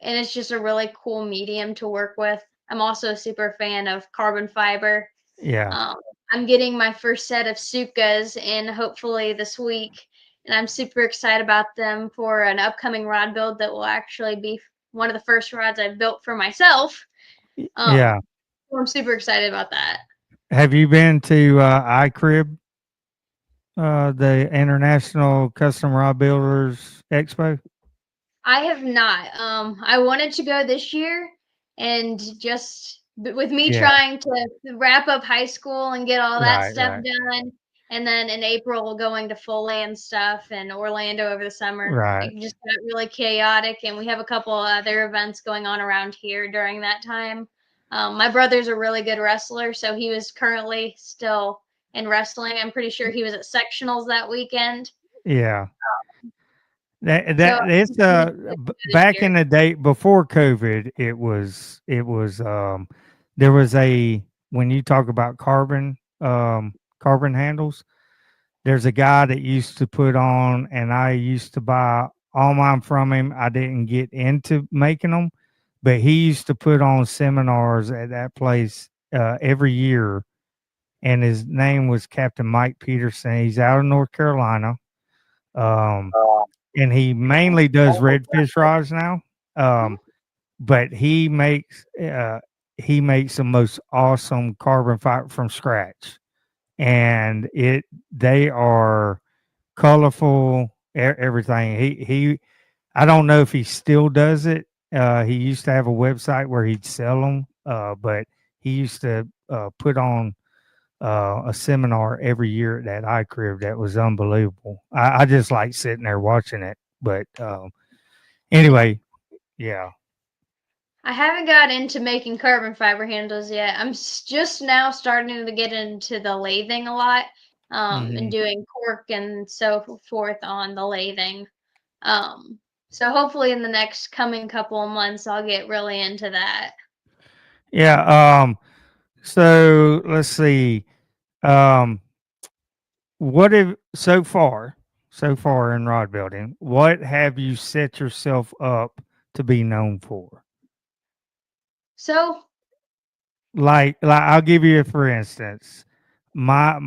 [SPEAKER 2] And it's just a really cool medium to work with. I'm also a super fan of carbon fiber.
[SPEAKER 1] yeah,
[SPEAKER 2] um, I'm getting my first set of Sukas in hopefully this week, and I'm super excited about them for an upcoming rod build that will actually be one of the first rods I've built for myself.
[SPEAKER 1] yeah.
[SPEAKER 2] So I'm super excited about that.
[SPEAKER 1] Have you been to iCrib, the International Custom Rod Builders Expo?
[SPEAKER 2] I have not. I wanted to go this year, and just with me
[SPEAKER 1] Yeah,
[SPEAKER 2] trying to wrap up high school and get all that
[SPEAKER 1] right,
[SPEAKER 2] stuff
[SPEAKER 1] right,
[SPEAKER 2] done, and then in April going to full land stuff in Orlando over the summer.
[SPEAKER 1] right.
[SPEAKER 2] It just got really chaotic, and we have a couple other events going on around here during that time. My brother's a really good wrestler, so he was currently still in wrestling. I'm pretty sure he was at sectionals that weekend.
[SPEAKER 1] Yeah.
[SPEAKER 2] So
[SPEAKER 1] That it's
[SPEAKER 2] this
[SPEAKER 1] back
[SPEAKER 2] year.
[SPEAKER 1] in the day before COVID, it was there was a when you talk about carbon handles, there's a guy that used to put on, and I used to buy all mine from him. I didn't get into making them, but he used to put on seminars at that place every year, and his name was Captain Mike Peterson. He's out of North Carolina. Um, and he mainly does redfish rods now. Um, but he makes the most awesome carbon fiber from scratch, and it they are colorful, everything. He I don't know if he still does it. He used to have a website where he'd sell them, but he used to put on a seminar every year at that iCrib that was unbelievable. I just like sitting there watching it. But anyway, yeah.
[SPEAKER 2] I haven't got into making carbon fiber handles yet. I'm just now starting to get into the lathing a lot, and
[SPEAKER 1] Hmm.
[SPEAKER 2] doing cork and so forth on the lathing. Um, so hopefully in the next coming couple of months, I'll get really into that.
[SPEAKER 1] Yeah. So let's see. Um, what have so far in rod building? What have you set yourself up to be known for?
[SPEAKER 2] So,
[SPEAKER 1] Like I'll give you a for instance. My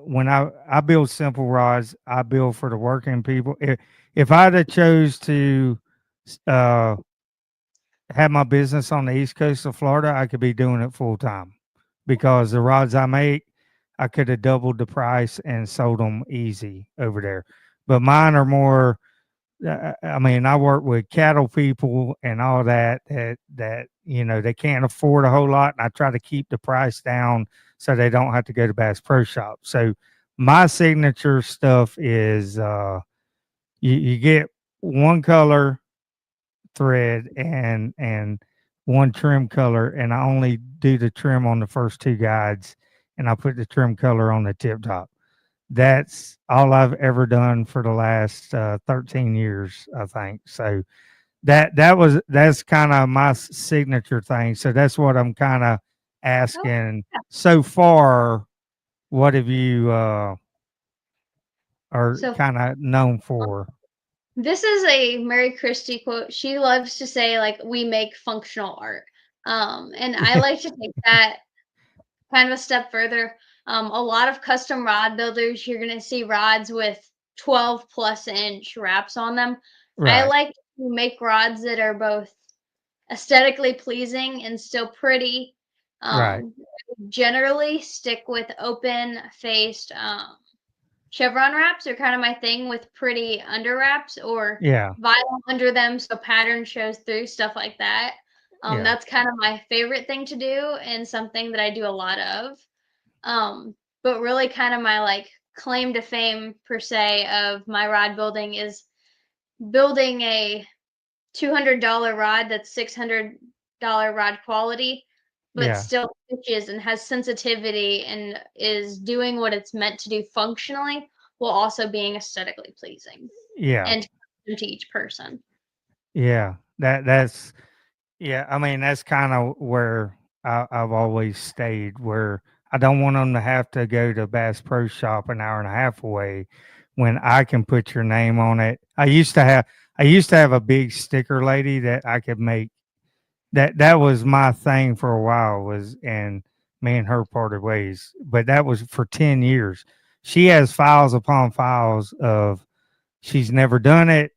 [SPEAKER 1] when I build simple rods, I build for the working people. If I'd have chose to uh have my business on the east coast of Florida, I could be doing it full time because the rods I make, I could have doubled the price and sold them easy over there. But mine are more. I mean, I work with cattle people and all that they can't afford a whole lot, and I try to keep the price down so they don't have to go to Bass Pro Shop. So my signature stuff is you get one color thread and one trim color, and I only do the trim on the first two guides, and I put the trim color on the tip top. That's all I've ever done for the last 13 years, I think. So that's kind of my signature thing. So that's what I'm kind of
[SPEAKER 2] oh,
[SPEAKER 1] asking. So far, what have you are
[SPEAKER 2] so
[SPEAKER 1] kind of known for?
[SPEAKER 2] this is a Mary Christie quote. She loves to say, like, we make functional art. And I like to take that kind of a step further. A lot of custom rod builders, you're going to see rods with 12 plus inch wraps on them. I
[SPEAKER 1] Right,
[SPEAKER 2] like to make rods that are both aesthetically pleasing and still pretty.
[SPEAKER 1] right,
[SPEAKER 2] Um, Generally stick with open faced chevron wraps are kind of my thing, with pretty under wraps or
[SPEAKER 1] yeah,
[SPEAKER 2] vinyl under them so pattern shows through, stuff like that.
[SPEAKER 1] Yeah.
[SPEAKER 2] That's kind of my favorite thing to do and something that I do a lot of. But really kind of my like claim to fame per se of my rod building is building a $200 rod that's $600 rod quality, but
[SPEAKER 1] Yeah.
[SPEAKER 2] still pitches and has sensitivity and is doing what it's meant to do functionally while also being aesthetically pleasing
[SPEAKER 1] Yeah.
[SPEAKER 2] and to each person.
[SPEAKER 1] Yeah. That's yeah. I mean, that's kind of where I've always stayed. Where I don't want them to have to go to Bass Pro Shop an hour and a half away, when I can put your name on it. I used to have a big sticker lady that I could make. That was my thing for a while, was, and me and her parted ways. But that was for 10 years. She has files upon files of, she's never done it.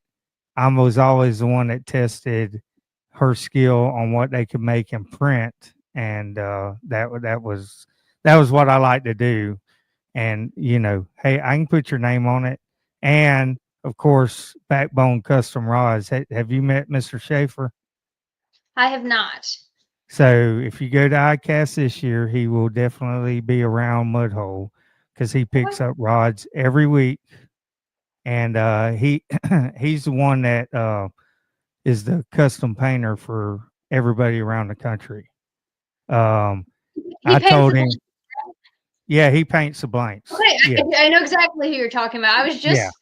[SPEAKER 1] I was always the one that tested her skill on what they could make in print, and that was what I like to do. And hey, I can put your name on it, and of course, Backbone Custom Rods. Have you met Mr. Schaefer?
[SPEAKER 2] I have not.
[SPEAKER 1] So if you go to ICAST this year, he will definitely be around Mudhole, because he
[SPEAKER 2] Okay.
[SPEAKER 1] picks up rods every week, and he he's the one that is the custom painter for everybody around the country. Um,
[SPEAKER 2] He
[SPEAKER 1] I
[SPEAKER 2] paints
[SPEAKER 1] told
[SPEAKER 2] the
[SPEAKER 1] him, yeah, he paints the blanks.
[SPEAKER 2] Okay,
[SPEAKER 1] Yeah,
[SPEAKER 2] I know exactly who you're talking about. I was
[SPEAKER 1] yeah,
[SPEAKER 2] just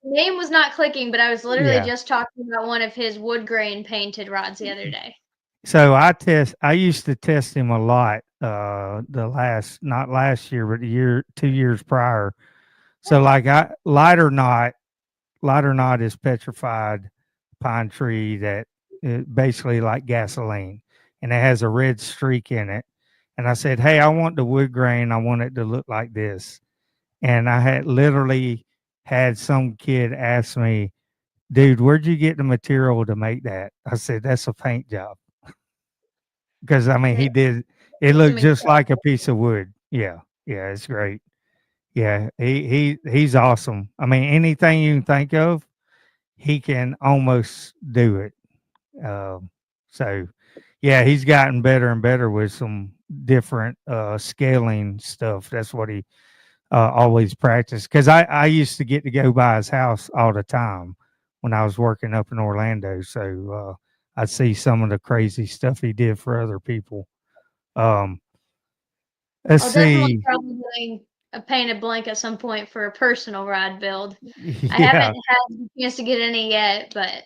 [SPEAKER 2] name was not clicking, but I was literally
[SPEAKER 1] yeah.
[SPEAKER 2] just talking about one of his wood grain painted rods the other day.
[SPEAKER 1] So I used to test him a lot. The last, not last year, but the year, 2 years prior. So like, light or not is petrified pine tree that basically like gasoline, and it has a red streak in it. And I said, hey, I want the wood grain. I want it to look like this. And I had literally had some kid ask me, dude, where'd you get the material to make that? I said, that's a paint job. Because I mean,
[SPEAKER 2] Yeah,
[SPEAKER 1] he did, it
[SPEAKER 2] it's
[SPEAKER 1] looked
[SPEAKER 2] amazing.
[SPEAKER 1] just like a piece of wood. Yeah. Yeah. It's great. Yeah. He's awesome. I mean, anything you can think of, he can almost do it. Um, so, yeah, he's gotten better and better with some different scaling stuff. That's what he always practiced. Because I used to get to go by his house all the time when I was working up in Orlando. So I see some of the crazy stuff he did for other people. Um, let's
[SPEAKER 2] I'll definitely
[SPEAKER 1] see.
[SPEAKER 2] probably doing a painted blank at some point for a personal rod build. I
[SPEAKER 1] Yeah,
[SPEAKER 2] haven't had the chance to get any yet, but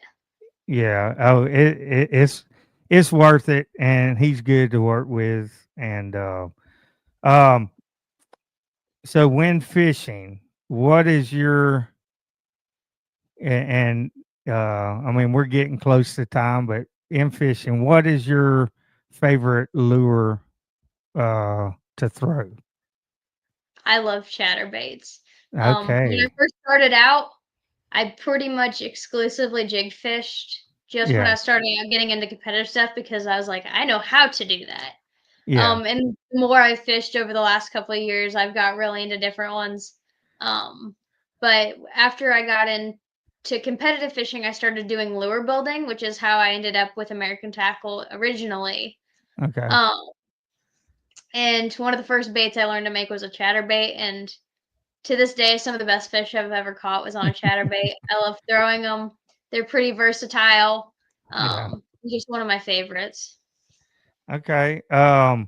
[SPEAKER 1] yeah. Oh, it's worth it, and he's good to work with. And um, so when fishing, what is your and I mean, we're getting close to time, but in fishing, what is your favorite lure to throw?
[SPEAKER 2] I love chatterbaits. When I
[SPEAKER 1] Okay.
[SPEAKER 2] first started out, I pretty much exclusively jig fished just when I
[SPEAKER 1] Yeah.
[SPEAKER 2] started out getting into competitive stuff because I was like, I know how to do that.
[SPEAKER 1] Yeah.
[SPEAKER 2] And the more I've fished over the last couple of years, I've got really into different ones. Um, but after I got into competitive fishing, I started doing lure building, which is how I ended up with American Tackle originally.
[SPEAKER 1] Okay.
[SPEAKER 2] Um, and one of the first baits I learned to make was a chatterbait, and to this day, some of the best fish I've ever caught was on a chatterbait. I love throwing them. They're pretty versatile.
[SPEAKER 1] Yeah.
[SPEAKER 2] Just one of my favorites.
[SPEAKER 1] Okay. Uh.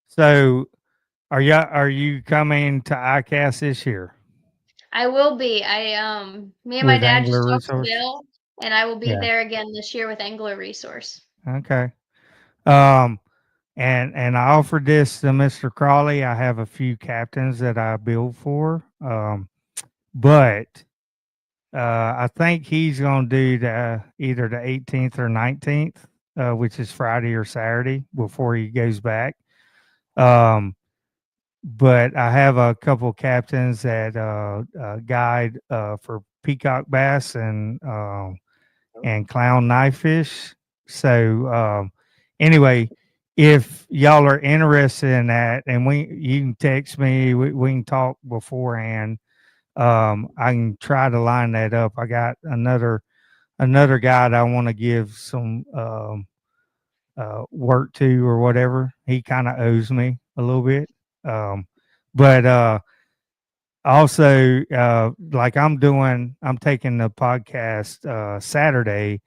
[SPEAKER 1] So are you coming to ICAST this year
[SPEAKER 2] I will be. Me and my
[SPEAKER 1] with
[SPEAKER 2] dad just
[SPEAKER 1] Angler
[SPEAKER 2] talked to
[SPEAKER 1] Resource?
[SPEAKER 2] Bill, and I will be
[SPEAKER 1] Yeah.
[SPEAKER 2] there again this year with Angler Resource.
[SPEAKER 1] Okay. Um. And I offered this to Mr. Crawley. I have a few captains that I build for. But I think he's going to do either the 18th or 19th, which is Friday or Saturday before he goes back. Um, but I have a couple captains that guide for peacock bass and clown knife fish. So anyway, if y'all are interested in that, and you can text me, we can talk beforehand. I can try to line that up. I got another guy that I want to give some work to or whatever. He kind of owes me a little bit. Um, but also, like I'm taking the podcast Saturday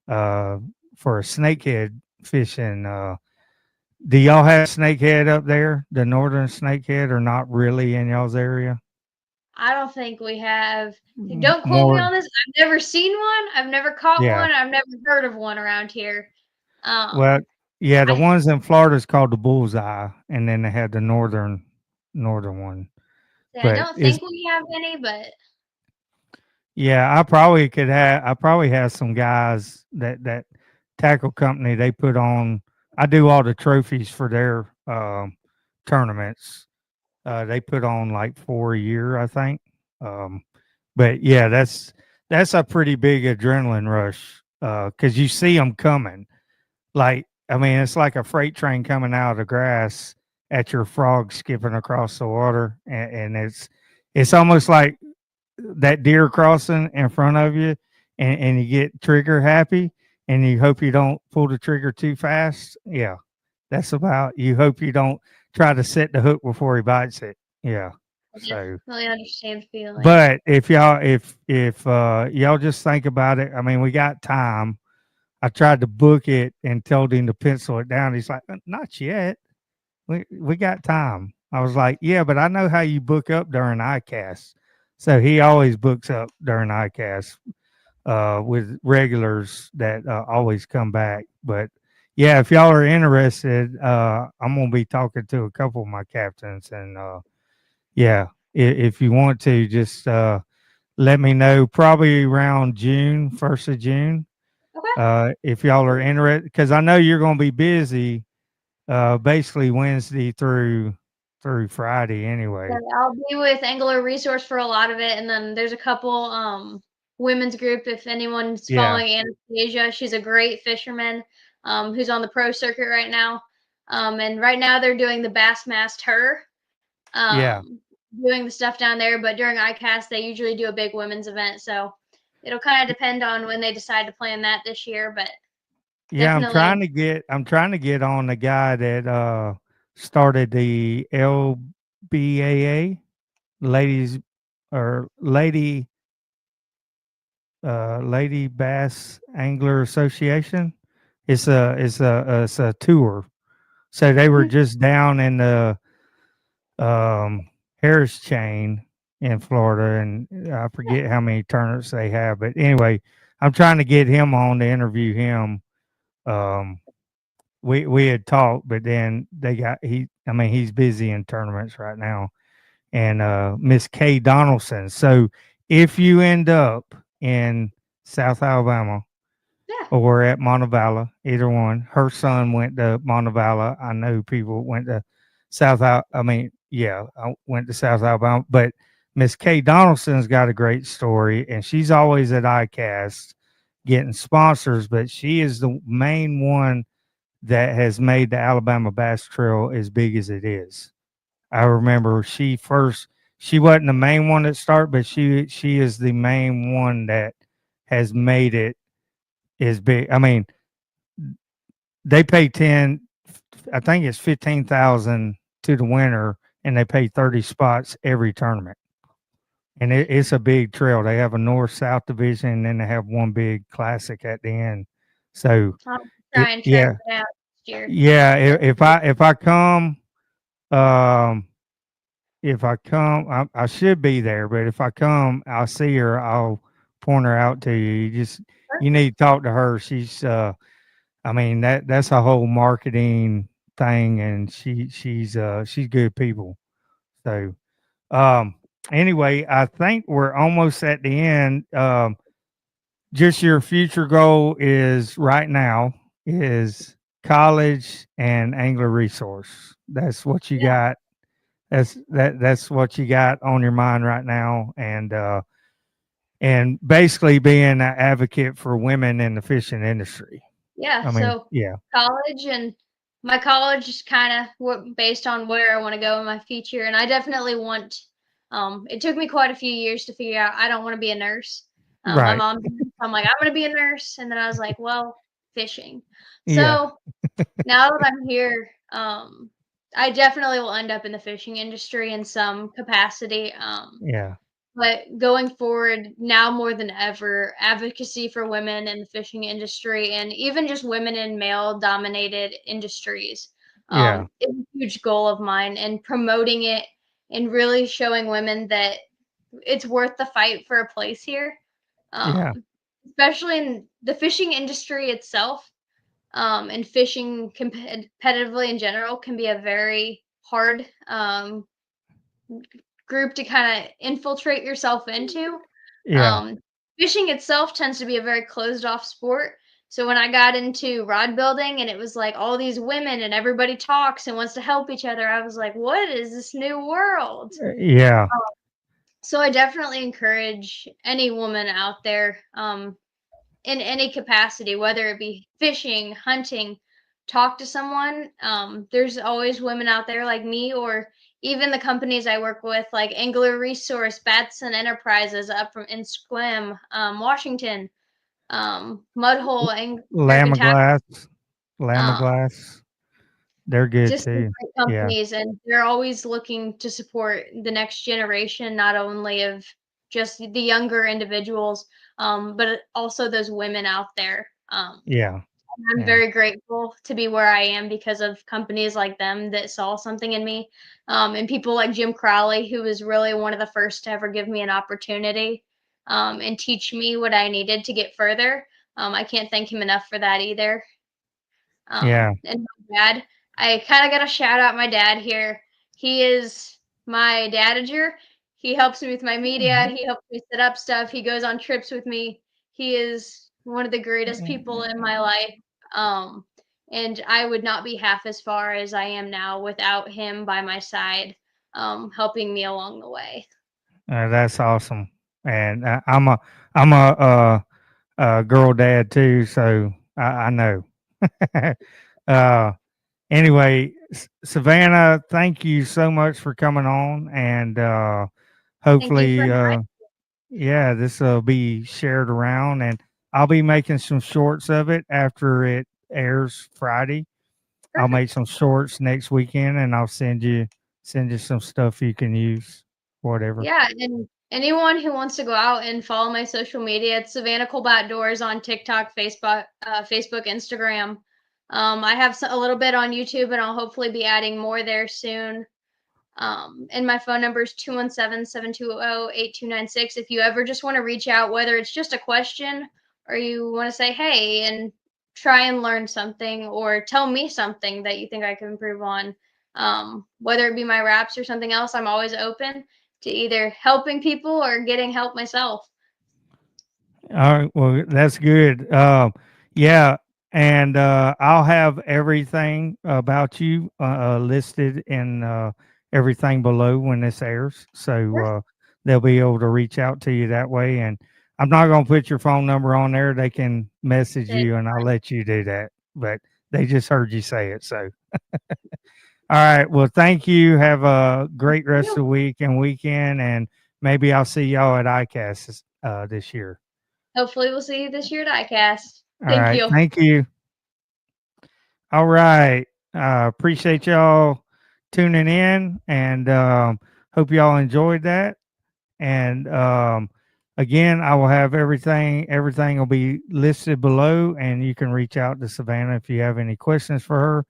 [SPEAKER 1] uh, for a snakehead fishing. Do y'all have snakehead up there? The northern snakehead, or not really in y'all's area?
[SPEAKER 2] I don't think we have. Don't quote me
[SPEAKER 1] More,
[SPEAKER 2] on this. I've never seen one. I've never caught
[SPEAKER 1] yeah.
[SPEAKER 2] one. I've never heard of one around here.
[SPEAKER 1] Well, yeah, the
[SPEAKER 2] I
[SPEAKER 1] ones in Florida is called the bullseye, and then they had the northern one.
[SPEAKER 2] I
[SPEAKER 1] But
[SPEAKER 2] don't
[SPEAKER 1] it's
[SPEAKER 2] think we have any, but
[SPEAKER 1] yeah, I probably have some guys that tackle company. They put on. I do all the trophies for their tournaments. They put on like 4 a year, I think. Um, but yeah, that's a pretty big adrenaline rush because you see them coming. Like, I mean, it's like a freight train coming out of the grass at your frog skipping across the water, and it's almost like that deer crossing in front of you, and you get trigger happy, and you hope you don't pull the trigger too fast. Yeah, that's about. You hope you don't try to set the hook before he bites it. Yeah.
[SPEAKER 2] I
[SPEAKER 1] So,
[SPEAKER 2] definitely understand the feeling.
[SPEAKER 1] but if y'all just think about it, I mean, we got time. I tried to book it and told him to pencil it down. He's like, not yet. We got time. I was like, yeah, but I know how you book up during ICAST. So he always books up during ICAST with regulars that always come back. But yeah, if y'all are interested, I'm gonna be talking to a couple of my captains, and yeah, if you want to, just let me know. Probably around June, 1st of June.
[SPEAKER 2] Okay.
[SPEAKER 1] If y'all are interested, because I know you're going to be busy basically Wednesday through Friday
[SPEAKER 2] Yeah,
[SPEAKER 1] anyway.
[SPEAKER 2] I'll be with Angler Resource for a lot of it, and then there's a couple women's group. If anyone's
[SPEAKER 1] Yeah,
[SPEAKER 2] following Anastasia, she's a great fisherman who's on the pro circuit right now. And right now they're doing the Bassmast her
[SPEAKER 1] yeah,
[SPEAKER 2] doing the stuff down there. But during ICAST, they usually do a big women's event, so it'll kind of depend on when they decide to plan that this year. But
[SPEAKER 1] yeah.
[SPEAKER 2] definitely,
[SPEAKER 1] I'm trying to get on the guy that started the LBAA, ladies or Lady Bass Angler Association. It's a tour. So they were
[SPEAKER 2] mhm,
[SPEAKER 1] just down in the um, Harris chain in Florida, and I
[SPEAKER 2] yeah,
[SPEAKER 1] forget how many tournaments they have. But anyway, I'm trying to get him on to interview him. Um, we had talked, but then they got he. I mean, he's busy in tournaments right now, and Miss Kay Donaldson. So if you end up in South Alabama
[SPEAKER 2] yeah.
[SPEAKER 1] or at Montevallo, either one. Her son went to Montevallo. I know people went to I mean, yeah, I went to South Alabama, but Miss Kay Donaldson's got a great story, and she's always at ICAST getting sponsors, but she is the main one that has made the Alabama Bass Trail as big as it is. I remember she wasn't the main one that started, but she is the main one that has made it as big. I mean, they pay 10, I think it's 15,000 to the winner, and they pay 30 spots every tournament. And it's a big trail. They have a north south division, and then they have one big classic at the end. So
[SPEAKER 2] I'll try and track
[SPEAKER 1] yeah,
[SPEAKER 2] it out next year.
[SPEAKER 1] yeah.
[SPEAKER 2] Yeah.
[SPEAKER 1] If I come, um, if I come, I should be there. But if I come, I'll see her. I'll point her out to you. You need to talk to her. I mean that's a whole marketing thing, and she's good people. So um, anyway, I think we're almost at the end. Just your future goal is right now is college and angler resource. That's what you
[SPEAKER 2] Yeah.
[SPEAKER 1] got. That's what you got on your mind right now, and basically being an advocate for women in the fishing industry.
[SPEAKER 2] Yeah,
[SPEAKER 1] I mean,
[SPEAKER 2] so
[SPEAKER 1] yeah,
[SPEAKER 2] college and my college is kind of based on where I want to go in my future, and I definitely want. It took me quite a few years to figure out I don't want to be a nurse. My
[SPEAKER 1] right,
[SPEAKER 2] mom's a I'm like, I'm going to be a nurse. And then I was like, well, fishing.
[SPEAKER 1] Yeah.
[SPEAKER 2] So now that I'm here, I definitely will end up in the fishing industry in some capacity.
[SPEAKER 1] Yeah.
[SPEAKER 2] But going forward, now more than ever, advocacy for women in the fishing industry and even just women in male dominated industries
[SPEAKER 1] Yeah.
[SPEAKER 2] is a huge goal of mine, and promoting it and really showing women that it's worth the fight for a place here.
[SPEAKER 1] Yeah.
[SPEAKER 2] Um, Especially in the fishing industry itself, and fishing competitively in general can be a very hard group to kind of infiltrate yourself into.
[SPEAKER 1] Yeah.
[SPEAKER 2] Um, Fishing itself tends to be a very closed off sport. So when I got into rod building and it was like all these women and everybody talks and wants to help each other, I was like, what is this new world?
[SPEAKER 1] Yeah.
[SPEAKER 2] So I definitely encourage any woman out there, in any capacity, whether it be fishing, hunting, talk to someone. There's always women out there like me, or even the companies I work with, like Angler Resource, Batson Enterprises up from in Squim, Washington, Mudhole, American
[SPEAKER 1] Lamb of
[SPEAKER 2] Tackle.
[SPEAKER 1] glass. Lamb of
[SPEAKER 2] Um,
[SPEAKER 1] glass. They're good
[SPEAKER 2] just some
[SPEAKER 1] too.
[SPEAKER 2] great
[SPEAKER 1] Yeah.
[SPEAKER 2] companies, and they're always looking to support the next generation, not only of just the younger individuals, but also those women out there.
[SPEAKER 1] Yeah.
[SPEAKER 2] I'm
[SPEAKER 1] Yeah.
[SPEAKER 2] very grateful to be where I am because of companies like them that saw something in me, and people like Jim Crowley, who was really one of the first to ever give me an opportunity, and teach me what I needed to get further. I can't thank him enough for that either.
[SPEAKER 1] Yeah.
[SPEAKER 2] And my dad, I kind of got to shout out my dad here. He is my dadager. He helps me with my media. He helps me set up stuff. He goes on trips with me. He is one of the greatest people in my life. Um, and I would not be half as far as I am now without him by my side, helping me along the way.
[SPEAKER 1] That's awesome. And I'm a girl dad too, so I know. uh, anyway, Savannah, thank you so much for coming on, and
[SPEAKER 2] Thank you for
[SPEAKER 1] hopefully,
[SPEAKER 2] inviting.
[SPEAKER 1] yeah, this will be shared around, and I'll be making some shorts of it after it airs Friday. I'll make
[SPEAKER 2] Perfect.
[SPEAKER 1] some shorts next weekend, and I'll send you some stuff you can use, whatever.
[SPEAKER 2] Yeah, and anyone who wants to go out and follow my social media, it's Savannah Kolba Outdoors on TikTok, Facebook, Instagram. I have a little bit on YouTube, and I'll hopefully be adding more there soon. And my phone number is 217-720-8296. If you ever just want to reach out, whether it's just a question or you want to say, hey, and try and learn something or tell me something that you think I can improve on, whether it be my raps or something else, I'm always open to either helping people or getting help myself.
[SPEAKER 1] All right, well, that's good. Yeah, and I'll have everything about you listed in everything below when this airs, so they'll be able to reach out to you that way. And I'm not going to put your phone number on there; they can message you, and I'll let you do that. But they just heard you say it, so. All right. Well, thank you. Have a great rest of the week and weekend, and maybe I'll see y'all at ICAST this year.
[SPEAKER 2] Hopefully, we'll see you this year at ICAST.
[SPEAKER 1] All
[SPEAKER 2] Thank
[SPEAKER 1] right.
[SPEAKER 2] you.
[SPEAKER 1] Thank you. All right. Appreciate y'all tuning in, and hope y'all enjoyed that. And again, I will have everything. Everything will be listed below, and you can reach out to Savannah if you have any questions for her.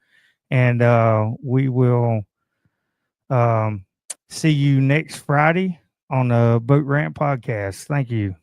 [SPEAKER 1] And we will um, see you next Friday on the Boat Rant podcast. Thank you.